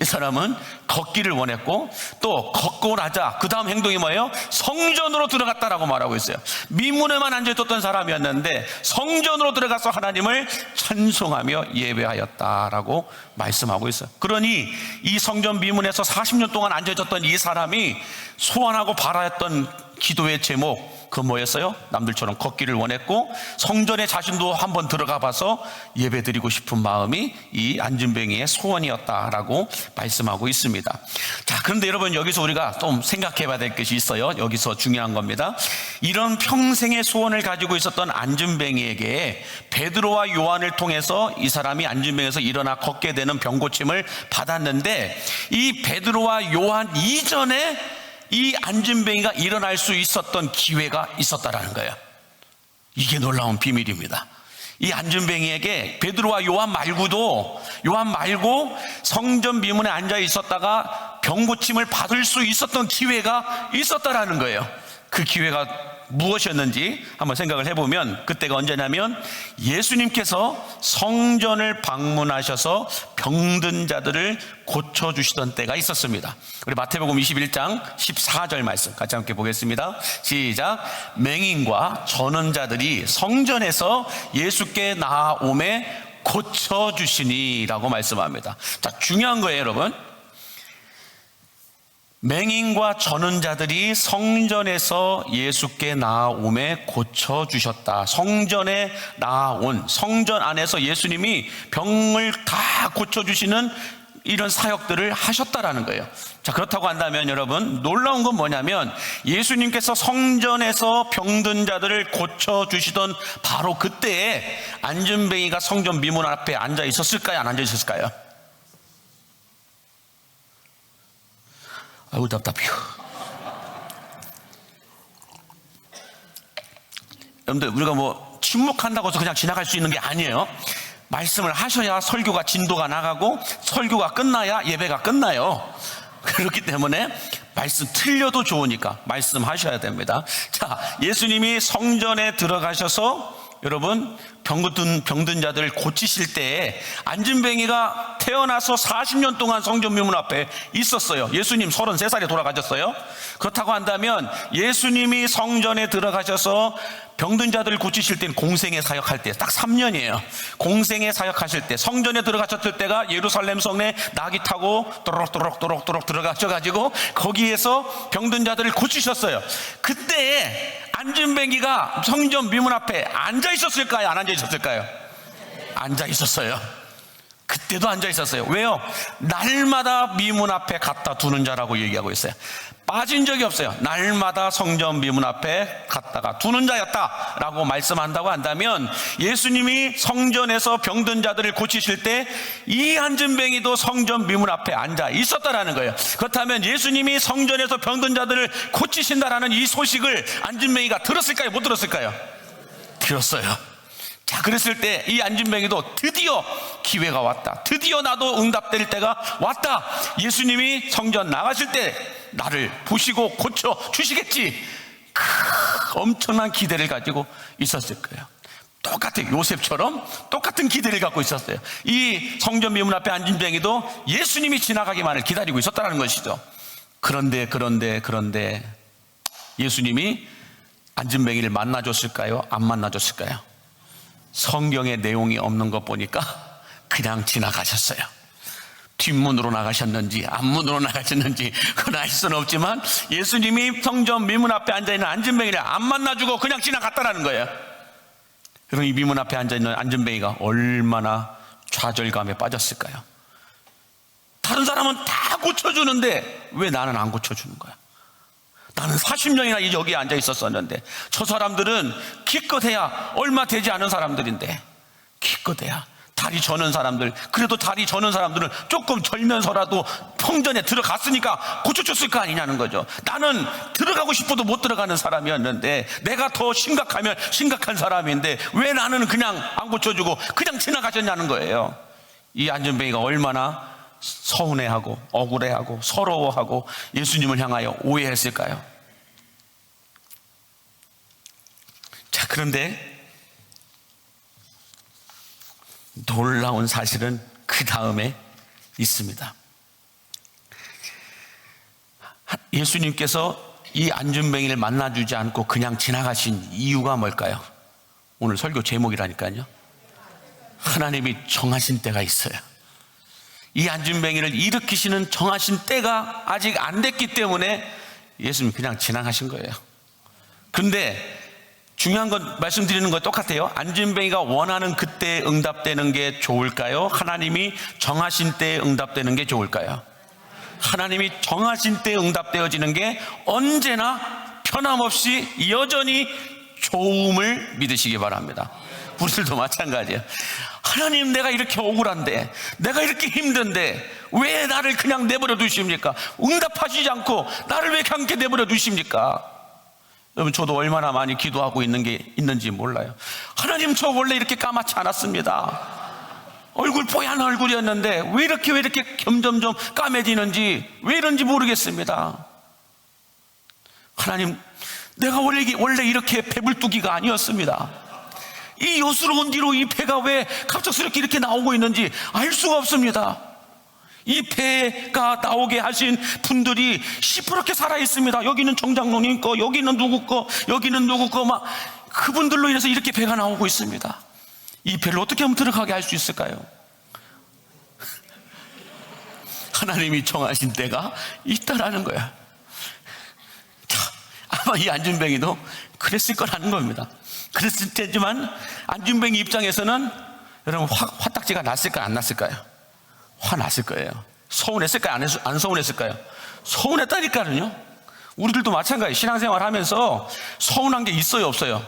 S1: 이 사람은 걷기를 원했고, 또 걷고 나자 그 다음 행동이 뭐예요? 성전으로 들어갔다라고 말하고 있어요. 미문에만 앉아있었던 사람이었는데 성전으로 들어가서 하나님을 찬송하며 예배하였다라고 말씀하고 있어요. 그러니 이 성전 미문에서 40년 동안 앉아있었던 이 사람이 소원하고 바라였던 기도의 제목 그 뭐였어요? 남들처럼 걷기를 원했고 성전에 자신도 한번 들어가 봐서 예배드리고 싶은 마음이 이 안진뱅이의 소원이었다라고 말씀하고 있습니다. 자, 그런데 여러분 여기서 우리가 좀 생각해 봐야 될 것이 있어요. 여기서 중요한 겁니다. 이런 평생의 소원을 가지고 있었던 안진뱅이에게 베드로와 요한을 통해서 이 사람이 안진뱅이에서 일어나 걷게 되는 병고침을 받았는데, 이 베드로와 요한 이전에 이 안진뱅이가 일어날 수 있었던 기회가 있었다라는 거예요. 이게 놀라운 비밀입니다. 이 안진뱅이에게 베드로와 요한 말고 성전 미문에 앉아 있었다가 병고침을 받을 수 있었던 기회가 있었다라는 거예요. 그 기회가 무엇이었는지 한번 생각을 해보면, 그때가 언제냐면 예수님께서 성전을 방문하셔서 병든 자들을 고쳐주시던 때가 있었습니다. 우리 마태복음 21장 14절 말씀 같이 함께 보겠습니다. 시작. 맹인과 저는 자들이 성전에서 예수께 나아오매 고쳐주시니 라고 말씀합니다. 자, 중요한 거예요 여러분. 맹인과 저는 자들이 성전에서 예수께 나아오매 고쳐주셨다. 성전에 나아온, 성전 안에서 예수님이 병을 다 고쳐주시는 이런 사역들을 하셨다라는 거예요. 자, 그렇다고 한다면 여러분, 놀라운 건 뭐냐면 예수님께서 성전에서 병든 자들을 고쳐주시던 바로 그때에 안진뱅이가 성전 미문 앞에 앉아 있었을까요? 안 앉아 있었을까요? 아이고 답답해요. 여러분들, 우리가 뭐 침묵한다고 해서 그냥 지나갈 수 있는 게 아니에요. 말씀을 하셔야 설교가 진도가 나가고 설교가 끝나야 예배가 끝나요. 그렇기 때문에 말씀 틀려도 좋으니까 말씀하셔야 됩니다. 자, 예수님이 성전에 들어가셔서 여러분 병든 자들을 고치실 때 안진뱅이가 태어나서 40년 동안 성전 미문 앞에 있었어요. 예수님 33살에 돌아가셨어요. 그렇다고 한다면 예수님이 성전에 들어가셔서 병든 자들을 고치실 때는 공생애 사역할 때 딱 3년이에요. 공생애 사역하실 때 성전에 들어가셨을 때가 예루살렘 성에 나귀 타고 또록또록 들어가셔가지고 거기에서 병든 자들을 고치셨어요. 그때 안진뱅이가 성전 미문 앞에 앉아 있었을까요? 안 앉아 있었을까요? 앉아 있었어요. 그때도 앉아 있었어요. 왜요? 날마다 미문 앞에 갖다 두는 자라고 얘기하고 있어요. 빠진 적이 없어요. 날마다 성전 미문 앞에 갖다가 두는 자였다라고 말씀한다고 한다면 예수님이 성전에서 병든 자들을 고치실 때 이 안진뱅이도 성전 미문 앞에 앉아 있었다라는 거예요. 그렇다면 예수님이 성전에서 병든 자들을 고치신다라는 이 소식을 안진뱅이가 들었을까요? 못 들었을까요? 들었어요. 자, 그랬을 때 이 안진뱅이도 드디어 기회가 왔다. 드디어 나도 응답될 때가 왔다. 예수님이 성전 나가실 때 나를 보시고 고쳐 주시겠지. 엄청난 기대를 가지고 있었을 거예요. 똑같아요. 요셉처럼 똑같은 기대를 갖고 있었어요. 이 성전 미문 앞에 안진뱅이도 예수님이 지나가기만을 기다리고 있었다는 것이죠. 그런데 예수님이 안진뱅이를 만나줬을까요? 안 만나줬을까요? 성경에 내용이 없는 것 보니까 그냥 지나가셨어요. 뒷문으로 나가셨는지 앞문으로 나가셨는지 그건 알 수는 없지만 예수님이 성전 미문 앞에 앉아있는 안진뱅이를 안 만나주고 그냥 지나갔다라는 거예요. 그럼 이 미문 앞에 앉아있는 안진뱅이가 얼마나 좌절감에 빠졌을까요? 다른 사람은 다 고쳐주는데 왜 나는 안 고쳐주는 거야? 나는 40년이나 여기에 앉아 있었었는데 저 사람들은 기껏해야 얼마 되지 않은 사람들인데, 기껏해야 다리 저는 사람들, 그래도 다리 저는 사람들은 조금 절면서라도 성전에 들어갔으니까 고쳐줬을 거 아니냐는 거죠. 나는 들어가고 싶어도 못 들어가는 사람이었는데 내가 더 심각하면 심각한 사람인데 왜 나는 그냥 안 고쳐주고 그냥 지나가셨냐는 거예요. 이 안진뱅이가 얼마나 서운해하고 억울해하고 서러워하고 예수님을 향하여 오해했을까요? 자, 그런데 놀라운 사실은 그 다음에 있습니다. 예수님께서 이 안진뱅이를 만나주지 않고 그냥 지나가신 이유가 뭘까요? 오늘 설교 제목이라니까요. 하나님이 정하신 때가 있어요. 이 안진뱅이를 일으키시는 정하신 때가 아직 안 됐기 때문에 예수님 그냥 지나가신 거예요. 근데 중요한 건 말씀드리는 거 똑같아요. 안진뱅이가 원하는 그때에 응답되는 게 좋을까요? 하나님이 정하신 때에 응답되는 게 좋을까요? 하나님이 정하신 때에 응답되어지는 게 언제나 변함없이 여전히 좋음을 믿으시기 바랍니다. 우리들도 마찬가지예요. 하나님, 내가 이렇게 억울한데, 내가 이렇게 힘든데 왜 나를 그냥 내버려 두십니까? 응답하시지 않고 나를 왜 그렇게 내버려 두십니까? 여러분, 저도 얼마나 많이 기도하고 있는 게 있는지 몰라요. 하나님, 저 원래 이렇게 까맣지 않았습니다. 얼굴 뽀얀 얼굴이었는데 왜 이렇게 점점점 까매지는지, 왜 이런지 모르겠습니다. 하나님, 내가 원래 이렇게 배불뚝이가 아니었습니다. 이 요스러운 뒤로 이 배가 왜 갑작스럽게 이렇게 나오고 있는지 알 수가 없습니다. 이 배가 나오게 하신 분들이 시퍼렇게 살아 있습니다. 여기는 정장로님 거, 여기는 누구 거, 여기는 누구 거, 막 그분들로 인해서 이렇게 배가 나오고 있습니다. 이 배를 어떻게 하면 들어가게 할 수 있을까요? 하나님이 정하신 때가 있다라는 거야. 자, 아마 이 안진뱅이도 그랬을 거라는 겁니다. 그랬을 테지만 안진뱅이 입장에서는 여러분, 화딱지가 났을까요? 안 났을까요? 화났을 거예요. 서운했을까요? 안 서운했을까요? 서운했다니까요. 우리들도 마찬가지예요. 신앙생활 하면서 서운한 게 있어요, 없어요?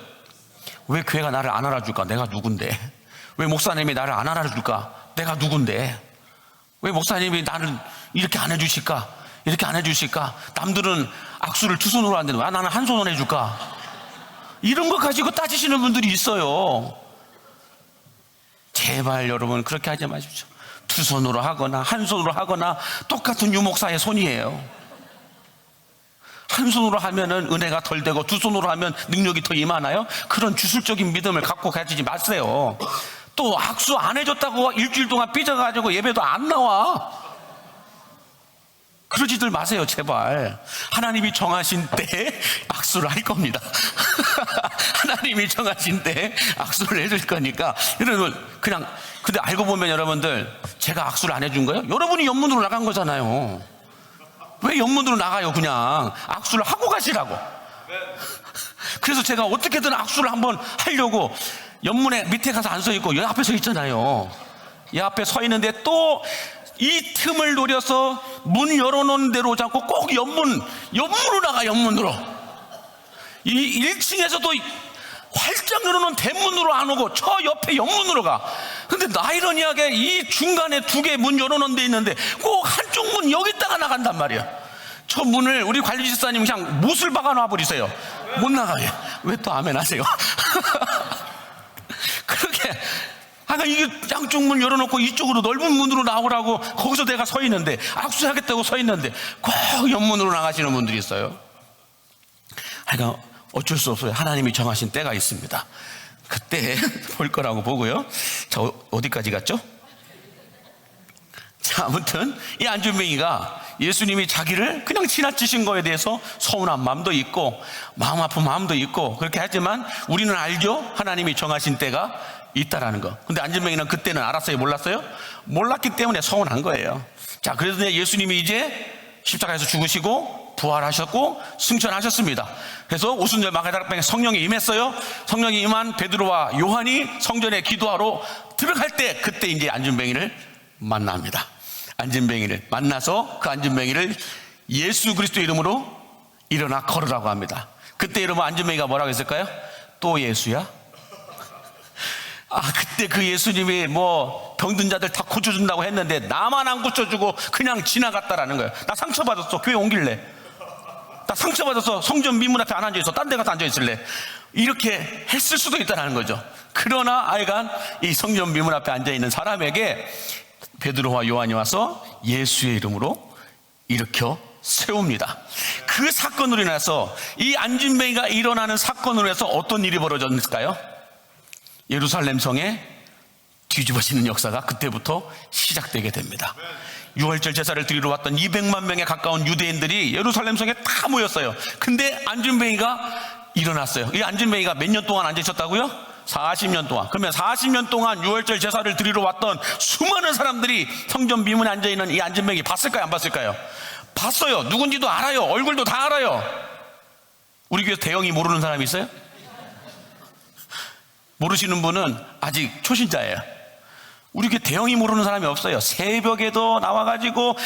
S1: 왜 교회가 나를 안 알아줄까? 내가 누군데? 왜 목사님이 나를 안 알아줄까? 내가 누군데? 왜 목사님이 나를 이렇게 안 해주실까? 이렇게 안 해주실까? 남들은 악수를 두 손으로 하는데 왜 나는 한 손으로 해줄까? 이런 거 가지고 따지시는 분들이 있어요. 제발 여러분, 그렇게 하지 마십시오. 두 손으로 하거나 한 손으로 하거나 똑같은 유목사의 손이에요. 한 손으로 하면은 은혜가 덜 되고 두 손으로 하면 능력이 더 임하나요? 그런 주술적인 믿음을 갖고 가지지 마세요. 또 악수 안 해줬다고 일주일 동안 삐져가지고 예배도 안 나와. 그러지들 마세요, 제발. 하나님이 정하신 때에 악수를 할 겁니다. 하나님이 정하신 때에 악수를 해줄 거니까 여러분, 그냥, 근데 알고 보면 여러분들, 제가 악수를 안 해준 거예요? 여러분이 연문으로 나간 거잖아요. 왜 연문으로 나가요? 그냥 악수를 하고 가시라고. 그래서 제가 어떻게든 악수를 한번 하려고 연문에 밑에 가서 안 서 있고 여 앞에 서 있잖아요. 이 앞에 서 있는데 또 이 틈을 노려서 문 열어놓은 대로 오지 않고 꼭 연문으로 나가. 연문으로. 이 1층에서도 활짝 열어놓은 대문으로 안 오고 저 옆에 연문으로 가. 근데 나이러니하게 이 중간에 두 개 문 열어놓은 데 있는데 꼭 한쪽 문 여기다가 나간단 말이야. 저 문을 우리 관리지사님 그냥 못을 박아 놔버리세요. 못 나가게. 왜 또 아멘 하세요? 그렇게 이게 양쪽 문 열어놓고 이쪽으로 넓은 문으로 나오라고 거기서 내가 서 있는데, 악수하겠다고 서 있는데 꼭 옆문으로 나가시는 분들이 있어요. 그러니까 어쩔 수 없어요. 하나님이 정하신 때가 있습니다. 그때 볼 거라고 보고요. 자, 어디까지 갔죠? 자, 아무튼 이 안진뱅이가 예수님이 자기를 그냥 지나치신 거에 대해서 서운한 마음도 있고 마음 아픈 마음도 있고 그렇게 하지만 우리는 알죠? 하나님이 정하신 때가 있다라는 거. 근데 안진뱅이는 그때는 알았어요? 몰랐어요? 몰랐기 때문에 서운한 거예요. 자, 그래서 예수님이 이제 십자가에서 죽으시고 부활하셨고 승천하셨습니다. 그래서 오순절 마가다락방에 성령이 임했어요. 성령이 임한 베드로와 요한이 성전에 기도하러 들어갈 때, 그때 이제 안진뱅이를 만납니다. 안진뱅이를 만나서 그 안진뱅이를 예수 그리스도 이름으로 일어나 걸으라고 합니다. 그때 여러분, 안진뱅이가 뭐라고 했을까요? 또 예수야? 그때 그 예수님이 병든 자들 다 고쳐준다고 했는데 나만 안 고쳐주고 그냥 지나갔다라는 거예요. 나 상처받았어. 교회 옮길래. 나 상처받아서 성전 미문 앞에 안 앉아있어. 딴 데 가서 앉아있을래. 이렇게 했을 수도 있다는 거죠. 그러나 하여간 이 성전 미문 앞에 앉아있는 사람에게 베드로와 요한이 와서 예수의 이름으로 일으켜 세웁니다. 그 사건으로 인해서, 이 안진뱅이가 일어나는 사건으로 해서 어떤 일이 벌어졌을까요? 예루살렘 성에 뒤집어지는 역사가 그때부터 시작되게 됩니다. 유월절 제사를 드리러 왔던 200만 명에 가까운 유대인들이 예루살렘 성에 다 모였어요. 근데 안진뱅이가 일어났어요. 이 안진뱅이가 몇 년 동안 앉아 있었다고요? 40년 동안. 그러면 40년 동안 유월절 제사를 드리러 왔던 수많은 사람들이 성전 미문에 앉아 있는 이 안진뱅이 봤을까요? 안 봤을까요? 봤어요. 누군지도 알아요. 얼굴도 다 알아요. 우리 교회 대형이 모르는 사람이 있어요? 모르시는 분은 아직 초신자예요. 우리 교회 대형이 모르는 사람이 없어요. 새벽에도 나와가지고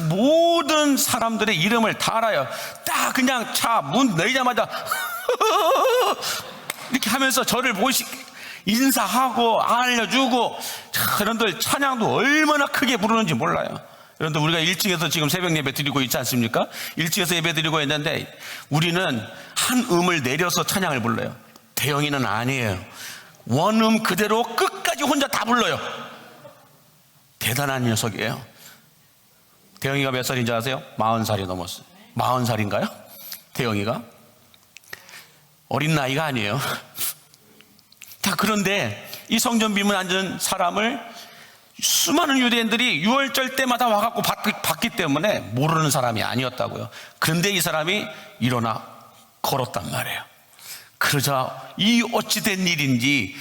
S1: 모든 사람들의 이름을 다 알아요. 딱 그냥 차 문 내리자마자 이렇게 하면서 저를 인사하고 알려주고, 여러분들 찬양도 얼마나 크게 부르는지 몰라요. 여러분들 우리가 1층에서 지금 새벽 예배 드리고 있지 않습니까? 1층에서 예배 드리고 있는데 우리는 한 음을 내려서 찬양을 불러요. 대영이는 아니에요. 원음 그대로 끝까지 혼자 다 불러요. 대단한 녀석이에요. 대영이가 몇 살인지 아세요? 40살이 넘었어요. 40살인가요? 대영이가? 어린 나이가 아니에요. 자, 그런데 이 성전 비문 앉은 사람을 수많은 유대인들이 유월절 때마다 와갖고 봤기 때문에 모르는 사람이 아니었다고요. 그런데 이 사람이 일어나 걸었단 말이에요. 그러자 이 어찌된 일인지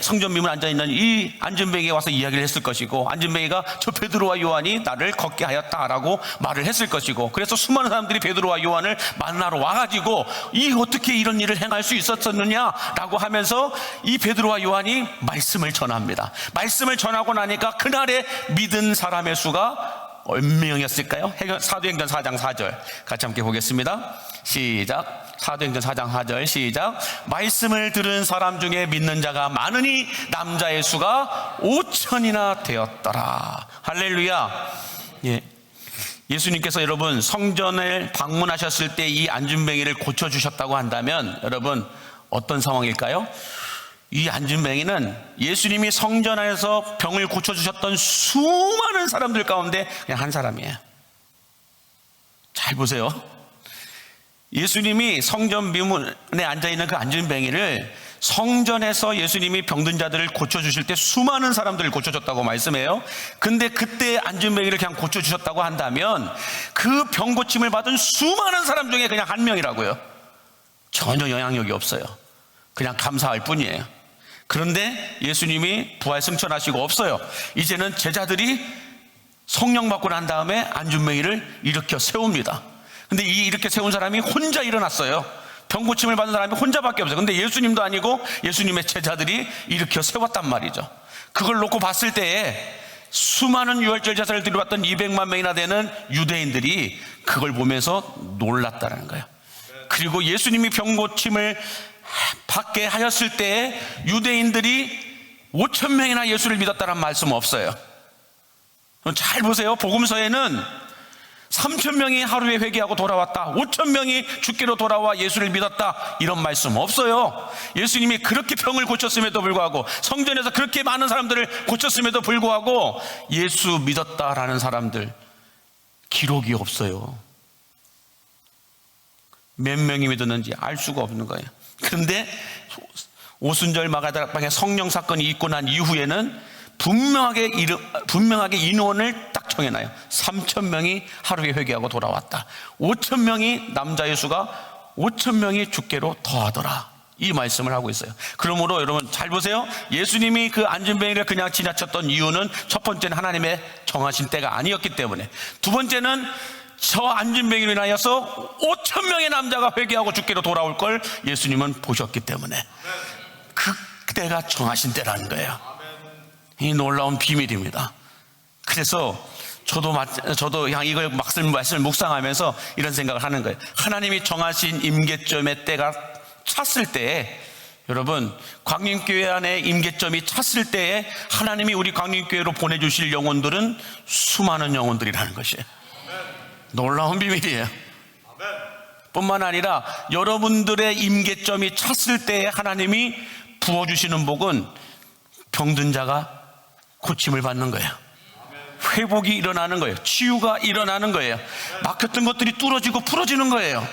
S1: 성전 비문에 앉아있는 이 안전뱅이에 와서 이야기를 했을 것이고, 안전뱅이가 저 베드로와 요한이 나를 걷게 하였다라고 말을 했을 것이고, 그래서 수많은 사람들이 베드로와 요한을 만나러 와가지고 어떻게 이런 일을 행할 수 있었느냐라고 하면서 이 베드로와 요한이 말씀을 전합니다. 말씀을 전하고 나니까 그날에 믿은 사람의 수가 몇 명이었을까요? 사도행전 4장 4절 같이 함께 보겠습니다. 시작. 사도행전 4장 4절 시작. 말씀을 들은 사람 중에 믿는 자가 많으니 남자의 수가 5천이나 되었더라. 할렐루야. 예. 예수님께서 여러분 성전을 방문하셨을 때 이 안진뱅이를 고쳐주셨다고 한다면 여러분 어떤 상황일까요? 이 안진뱅이는 예수님이 성전 안에서 병을 고쳐주셨던 수많은 사람들 가운데 그냥 한 사람이에요. 잘 보세요. 예수님이 성전 비문에 앉아있는 그 안진뱅이를 성전에서 예수님이 병든 자들을 고쳐주실 때 수많은 사람들을 고쳐줬다고 말씀해요. 근데 그때 안진뱅이를 그냥 고쳐주셨다고 한다면 그 병 고침을 받은 수많은 사람 중에 그냥 한 명이라고요. 전혀 영향력이 없어요. 그냥 감사할 뿐이에요. 그런데 예수님이 부활 승천하시고 없어요. 이제는 제자들이 성령 받고 난 다음에 안진뱅이를 일으켜 세웁니다. 근데 이렇게 세운 사람이 혼자 일어났어요. 병 고침을 받은 사람이 혼자밖에 없어요. 근데 예수님도 아니고 예수님의 제자들이 일으켜 세웠단 말이죠. 그걸 놓고 봤을 때에 수많은 유월절 제사를 드려왔던 200만 명이나 되는 유대인들이 그걸 보면서 놀랐다는 거예요. 그리고 예수님이 병 고침을 받게 하였을 때에 유대인들이 5천 명이나 예수를 믿었다는 말씀 없어요. 잘 보세요. 복음서에는 3천 명이 하루에 회개하고 돌아왔다, 5천 명이 주께로 돌아와 예수를 믿었다, 이런 말씀 없어요. 예수님이 그렇게 병을 고쳤음에도 불구하고, 성전에서 그렇게 많은 사람들을 고쳤음에도 불구하고 예수 믿었다라는 사람들 기록이 없어요. 몇 명이 믿었는지 알 수가 없는 거예요. 그런데 오순절 마가다락방에 성령 사건이 있고 난 이후에는 분명하게 인원을 딱 정해놔요. 3천 명이 하루에 회개하고 돌아왔다. 5천 명이 남자의 수가 5천 명이 주께로 더하더라. 이 말씀을 하고 있어요. 그러므로 여러분 잘 보세요. 예수님이 그 안진뱅이를 그냥 지나쳤던 이유는 첫 번째는 하나님의 정하신 때가 아니었기 때문에, 두 번째는 저 안진뱅이로 인하여서 5천 명의 남자가 회개하고 주께로 돌아올 걸 예수님은 보셨기 때문에 그 때가 정하신 때라는 거예요. 이 놀라운 비밀입니다. 그래서 저도 그냥 이걸 말씀을 묵상하면서 이런 생각을 하는 거예요. 하나님이 정하신 임계점의 때가 찼을 때에, 여러분 광림교회 안에 임계점이 찼을 때에 하나님이 우리 광림교회로 보내주실 영혼들은 수많은 영혼들이라는 것이에요. 놀라운 비밀이에요. 뿐만 아니라 여러분들의 임계점이 찼을 때에 하나님이 부어주시는 복은 병든 자가 고침을 받는 거예요. 회복이 일어나는 거예요. 치유가 일어나는 거예요. 막혔던 것들이 뚫어지고 풀어지는 거예요.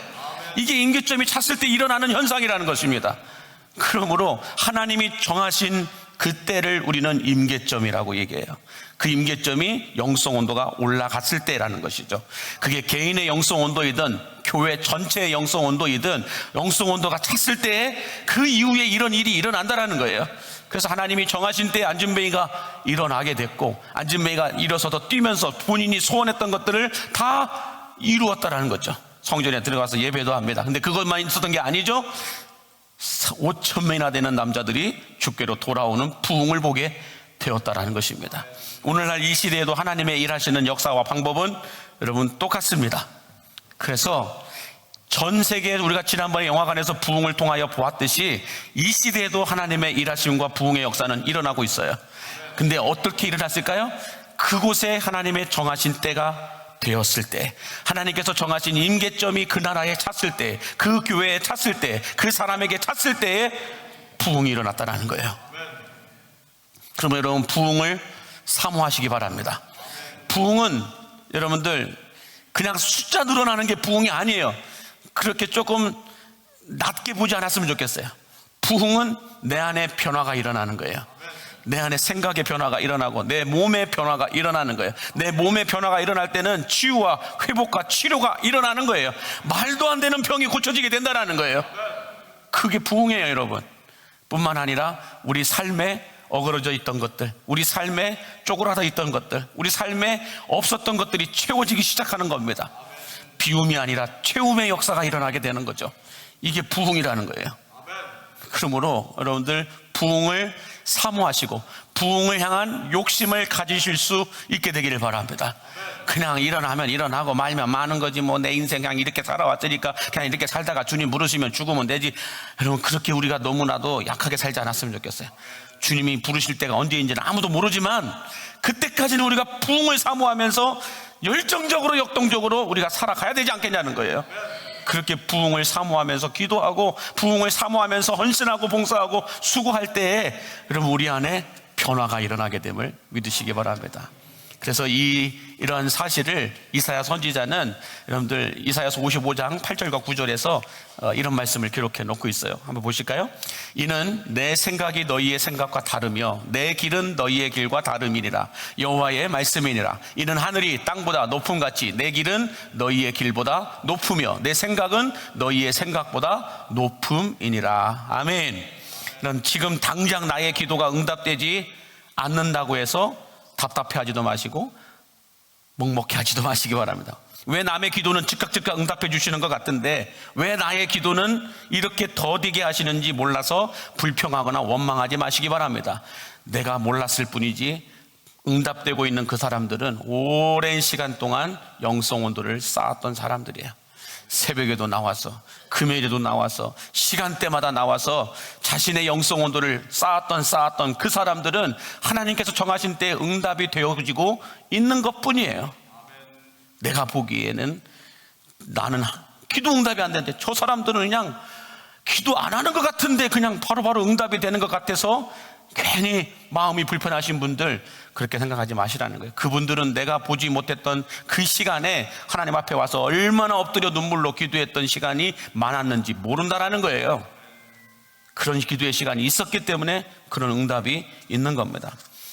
S1: 이게 임계점이 찼을 때 일어나는 현상이라는 것입니다. 그러므로 하나님이 정하신 그 때를 우리는 임계점이라고 얘기해요. 그 임계점이 영성 온도가 올라갔을 때라는 것이죠. 그게 개인의 영성 온도이든 교회 전체의 영성 온도이든 영성 온도가 찼을 때에 그 이후에 이런 일이 일어난다라는 거예요. 그래서 하나님이 정하신 때에 안진뱅이가 일어나게 됐고, 안진뱅이가 일어서서 뛰면서 본인이 소원했던 것들을 다 이루었다라는 거죠. 성전에 들어가서 예배도 합니다. 근데 그것만 있었던 게 아니죠. 5,000명이나 되는 남자들이 주께로 돌아오는 부흥을 보게 되었다라는 것입니다. 오늘날 이 시대에도 하나님의 일하시는 역사와 방법은 여러분 똑같습니다. 그래서 전 세계에 우리가 지난번에 영화관에서 부흥을 통하여 보았듯이 이 시대에도 하나님의 일하심과 부흥의 역사는 일어나고 있어요. 근데 어떻게 일어났을까요? 그곳에 하나님의 정하신 때가 되었을 때, 하나님께서 정하신 임계점이 그 나라에 찼을 때, 그 교회에 찼을 때, 그 사람에게 찼을 때에 부흥이 일어났다는 거예요. 그러면 여러분, 부흥을 사모하시기 바랍니다. 부흥은 여러분들 그냥 숫자 늘어나는 게 부흥이 아니에요. 그렇게 조금 낮게 보지 않았으면 좋겠어요. 부흥은 내 안에 변화가 일어나는 거예요. 내 안에 생각의 변화가 일어나고 내 몸의 변화가 일어나는 거예요. 내 몸의 변화가 일어날 때는 치유와 회복과 치료가 일어나는 거예요. 말도 안 되는 병이 고쳐지게 된다는 거예요. 그게 부흥이에요, 여러분. 뿐만 아니라 우리 삶에 어그러져 있던 것들, 우리 삶에 쪼그라져 있던 것들, 우리 삶에 없었던 것들이 채워지기 시작하는 겁니다. 비움이 아니라 채움의 역사가 일어나게 되는 거죠. 이게 부흥이라는 거예요. 그러므로 여러분들 부흥을 사모하시고 부흥을 향한 욕심을 가지실 수 있게 되기를 바랍니다. 그냥 일어나면 일어나고 말면 마는 거지, 뭐 내 인생 그냥 이렇게 살아왔으니까 그냥 이렇게 살다가 주님 부르시면 죽으면 되지. 여러분, 그렇게 우리가 너무나도 약하게 살지 않았으면 좋겠어요. 주님이 부르실 때가 언제인지는 아무도 모르지만 그때까지는 우리가 부흥을 사모하면서 열정적으로 역동적으로 우리가 살아가야 되지 않겠냐는 거예요. 그렇게 부흥을 사모하면서 기도하고 부흥을 사모하면서 헌신하고 봉사하고 수고할 때에 여러분 우리 안에 변화가 일어나게 됨을 믿으시기 바랍니다. 그래서 이런 사실을 이사야 선지자는 여러분들 이사야서 55장 8절과 9절에서 이런 말씀을 기록해 놓고 있어요. 한번 보실까요? 이는 내 생각이 너희의 생각과 다르며 내 길은 너희의 길과 다름이니라. 여호와의 말씀이니라. 이는 하늘이 땅보다 높음같이 내 길은 너희의 길보다 높으며 내 생각은 너희의 생각보다 높음이니라. 아멘. 이런 지금 당장 나의 기도가 응답되지 않는다고 해서 답답해하지도 마시고 먹먹해하지도 마시기 바랍니다. 왜 남의 기도는 즉각 응답해 주시는 것 같은데 왜 나의 기도는 이렇게 더디게 하시는지 몰라서 불평하거나 원망하지 마시기 바랍니다. 내가 몰랐을 뿐이지 응답되고 있는 그 사람들은 오랜 시간 동안 영성 온도를 쌓았던 사람들이에요. 새벽에도 나와서 금요일에도 나와서 시간대마다 나와서 자신의 영성 온도를 쌓았던 그 사람들은 하나님께서 정하신 때에 응답이 되어지고 있는 것 뿐이에요. 내가 보기에는 나는 기도 응답이 안 되는데 저 사람들은 그냥 기도 안 하는 것 같은데 그냥 바로바로 응답이 되는 것 같아서 괜히 마음이 불편하신 분들 그렇게 생각하지 마시라는 거예요. 그분들은 내가 보지 못했던 그 시간에 하나님 앞에 와서 얼마나 엎드려 눈물로 기도했던 시간이 많았는지 모른다라는 거예요. 그런 기도의 시간이 있었기 때문에 그런 응답이 있는 겁니다.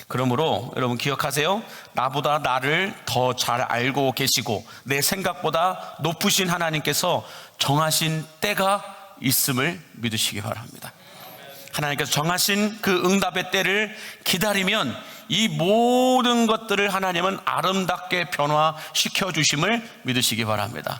S1: 그러므로 여러분 기억하세요. 나보다 나를 더 잘 알고 계시고 내 생각보다 높으신 하나님께서 정하신 때가 있음을 믿으시기 바랍니다. 하나님께서 정하신 그 응답의 때를 기다리면 이 모든 것들을 하나님은 아름답게 변화시켜 주심을 믿으시기 바랍니다.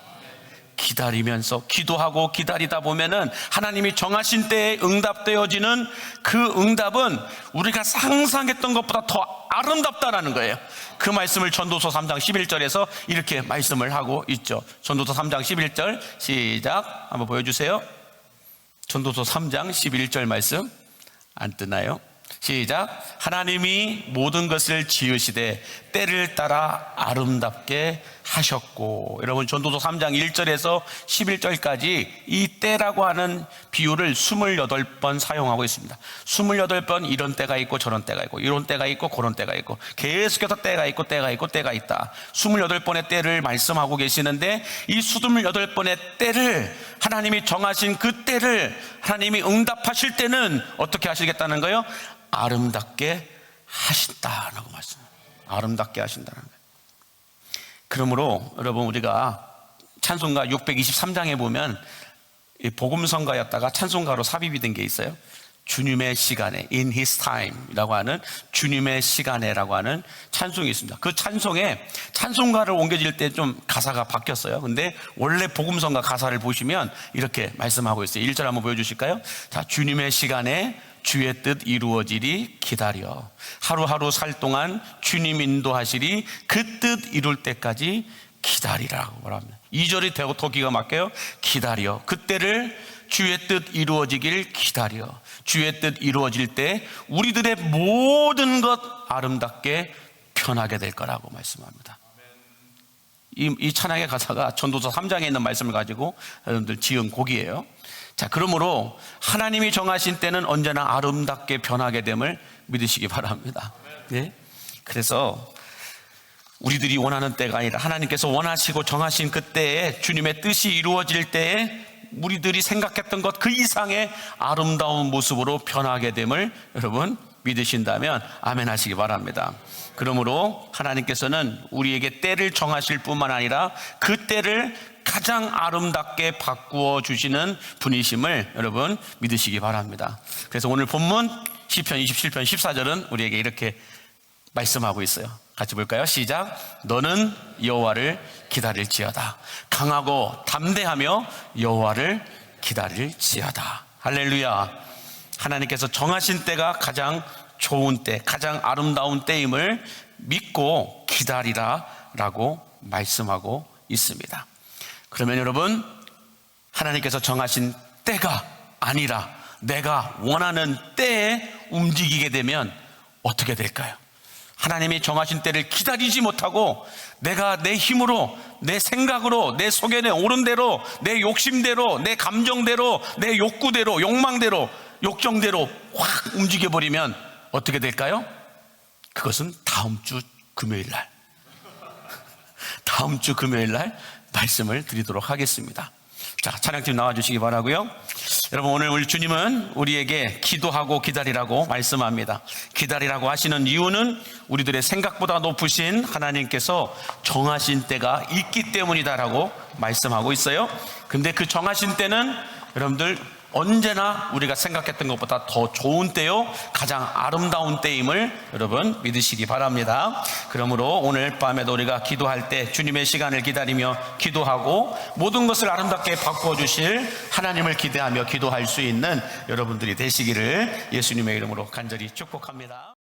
S1: 기다리면서 기도하고 기다리다 보면은 하나님이 정하신 때에 응답되어지는 그 응답은 우리가 상상했던 것보다 더 아름답다라는 거예요. 그 말씀을 전도서 3장 11절에서 이렇게 말씀을 하고 있죠. 전도서 3장 11절 시작 한번 보여주세요. 전도서 3장 11절 말씀 안 뜨나요? 시작. 하나님이 모든 것을 지으시되 때를 따라 아름답게 하셨고. 여러분 전도서 3장 1절에서 11절까지 이 때라고 하는 비유를 28번 사용하고 있습니다. 28번 이런 때가 있고 저런 때가 있고 이런 때가 있고 그런 때가 있고 계속해서 때가 있고 때가 있고 때가 있다. 28번의 때를 말씀하고 계시는데 이 28번의 때를 하나님이 정하신 그 때를 하나님이 응답하실 때는 어떻게 하시겠다는 거예요? 아름답게 하신다라고 말씀합니다. 아름답게 하신다는 거예요. 그러므로 여러분 우리가 찬송가 623장에 보면 복음성가였다가 찬송가로 삽입이 된 게 있어요. 주님의 시간에, in his time이라고 하는 주님의 시간에라고 하는 찬송이 있습니다. 그 찬송에 찬송가를 옮겨질 때 좀 가사가 바뀌었어요. 근데 원래 복음성가 가사를 보시면 이렇게 말씀하고 있어요. 1절 한번 보여주실까요? 자, 주님의 시간에 주의 뜻 이루어지리 기다려. 하루하루 살 동안 주님 인도하시리 그 뜻 이룰 때까지 기다리라고 말합니다. 2절이 더 기가 막혀요. 기다려. 그때를 주의 뜻 이루어지길 기다려. 주의 뜻 이루어질 때 우리들의 모든 것 아름답게 변하게 될 거라고 말씀합니다. 이 찬양의 가사가 전도서 3장에 있는 말씀을 가지고 여러분들 지은 곡이에요. 자, 그러므로 하나님이 정하신 때는 언제나 아름답게 변하게 됨을 믿으시기 바랍니다. 네? 그래서 우리들이 원하는 때가 아니라 하나님께서 원하시고 정하신 그때에 주님의 뜻이 이루어질 때에 우리들이 생각했던 것 그 이상의 아름다운 모습으로 변하게 됨을 여러분 믿으신다면 아멘 하시기 바랍니다. 그러므로 하나님께서는 우리에게 때를 정하실 뿐만 아니라 그 때를 가장 아름답게 바꾸어 주시는 분이심을 여러분 믿으시기 바랍니다. 그래서 오늘 본문 시편 27편 14절은 우리에게 이렇게 말씀하고 있어요. 같이 볼까요? 시작. 너는 여호와를 기다릴지어다. 강하고 담대하며 여호와를 기다릴지어다. 할렐루야. 하나님께서 정하신 때가 가장 좋은 때, 가장 아름다운 때임을 믿고 기다리라 라고 말씀하고 있습니다. 그러면 여러분, 하나님께서 정하신 때가 아니라 내가 원하는 때에 움직이게 되면 어떻게 될까요? 하나님이 정하신 때를 기다리지 못하고 내가 내 힘으로, 내 생각으로, 내 속에 오른 대로, 내 욕심대로, 내 감정대로, 내 욕구대로, 욕망대로, 욕정대로 확 움직여버리면 어떻게 될까요? 그것은 다음 주 금요일 날 말씀을 드리도록 하겠습니다. 자, 찬양팀 나와주시기 바라고요. 여러분, 오늘 우리 주님은 우리에게 기도하고 기다리라고 말씀합니다. 기다리라고 하시는 이유는 우리들의 생각보다 높으신 하나님께서 정하신 때가 있기 때문이다라고 말씀하고 있어요. 근데 그 정하신 때는 여러분들 언제나 우리가 생각했던 것보다 더 좋은 때요, 가장 아름다운 때임을 여러분 믿으시기 바랍니다. 그러므로 오늘 밤에도 우리가 기도할 때 주님의 시간을 기다리며 기도하고 모든 것을 아름답게 바꾸어 주실 하나님을 기대하며 기도할 수 있는 여러분들이 되시기를 예수님의 이름으로 간절히 축복합니다.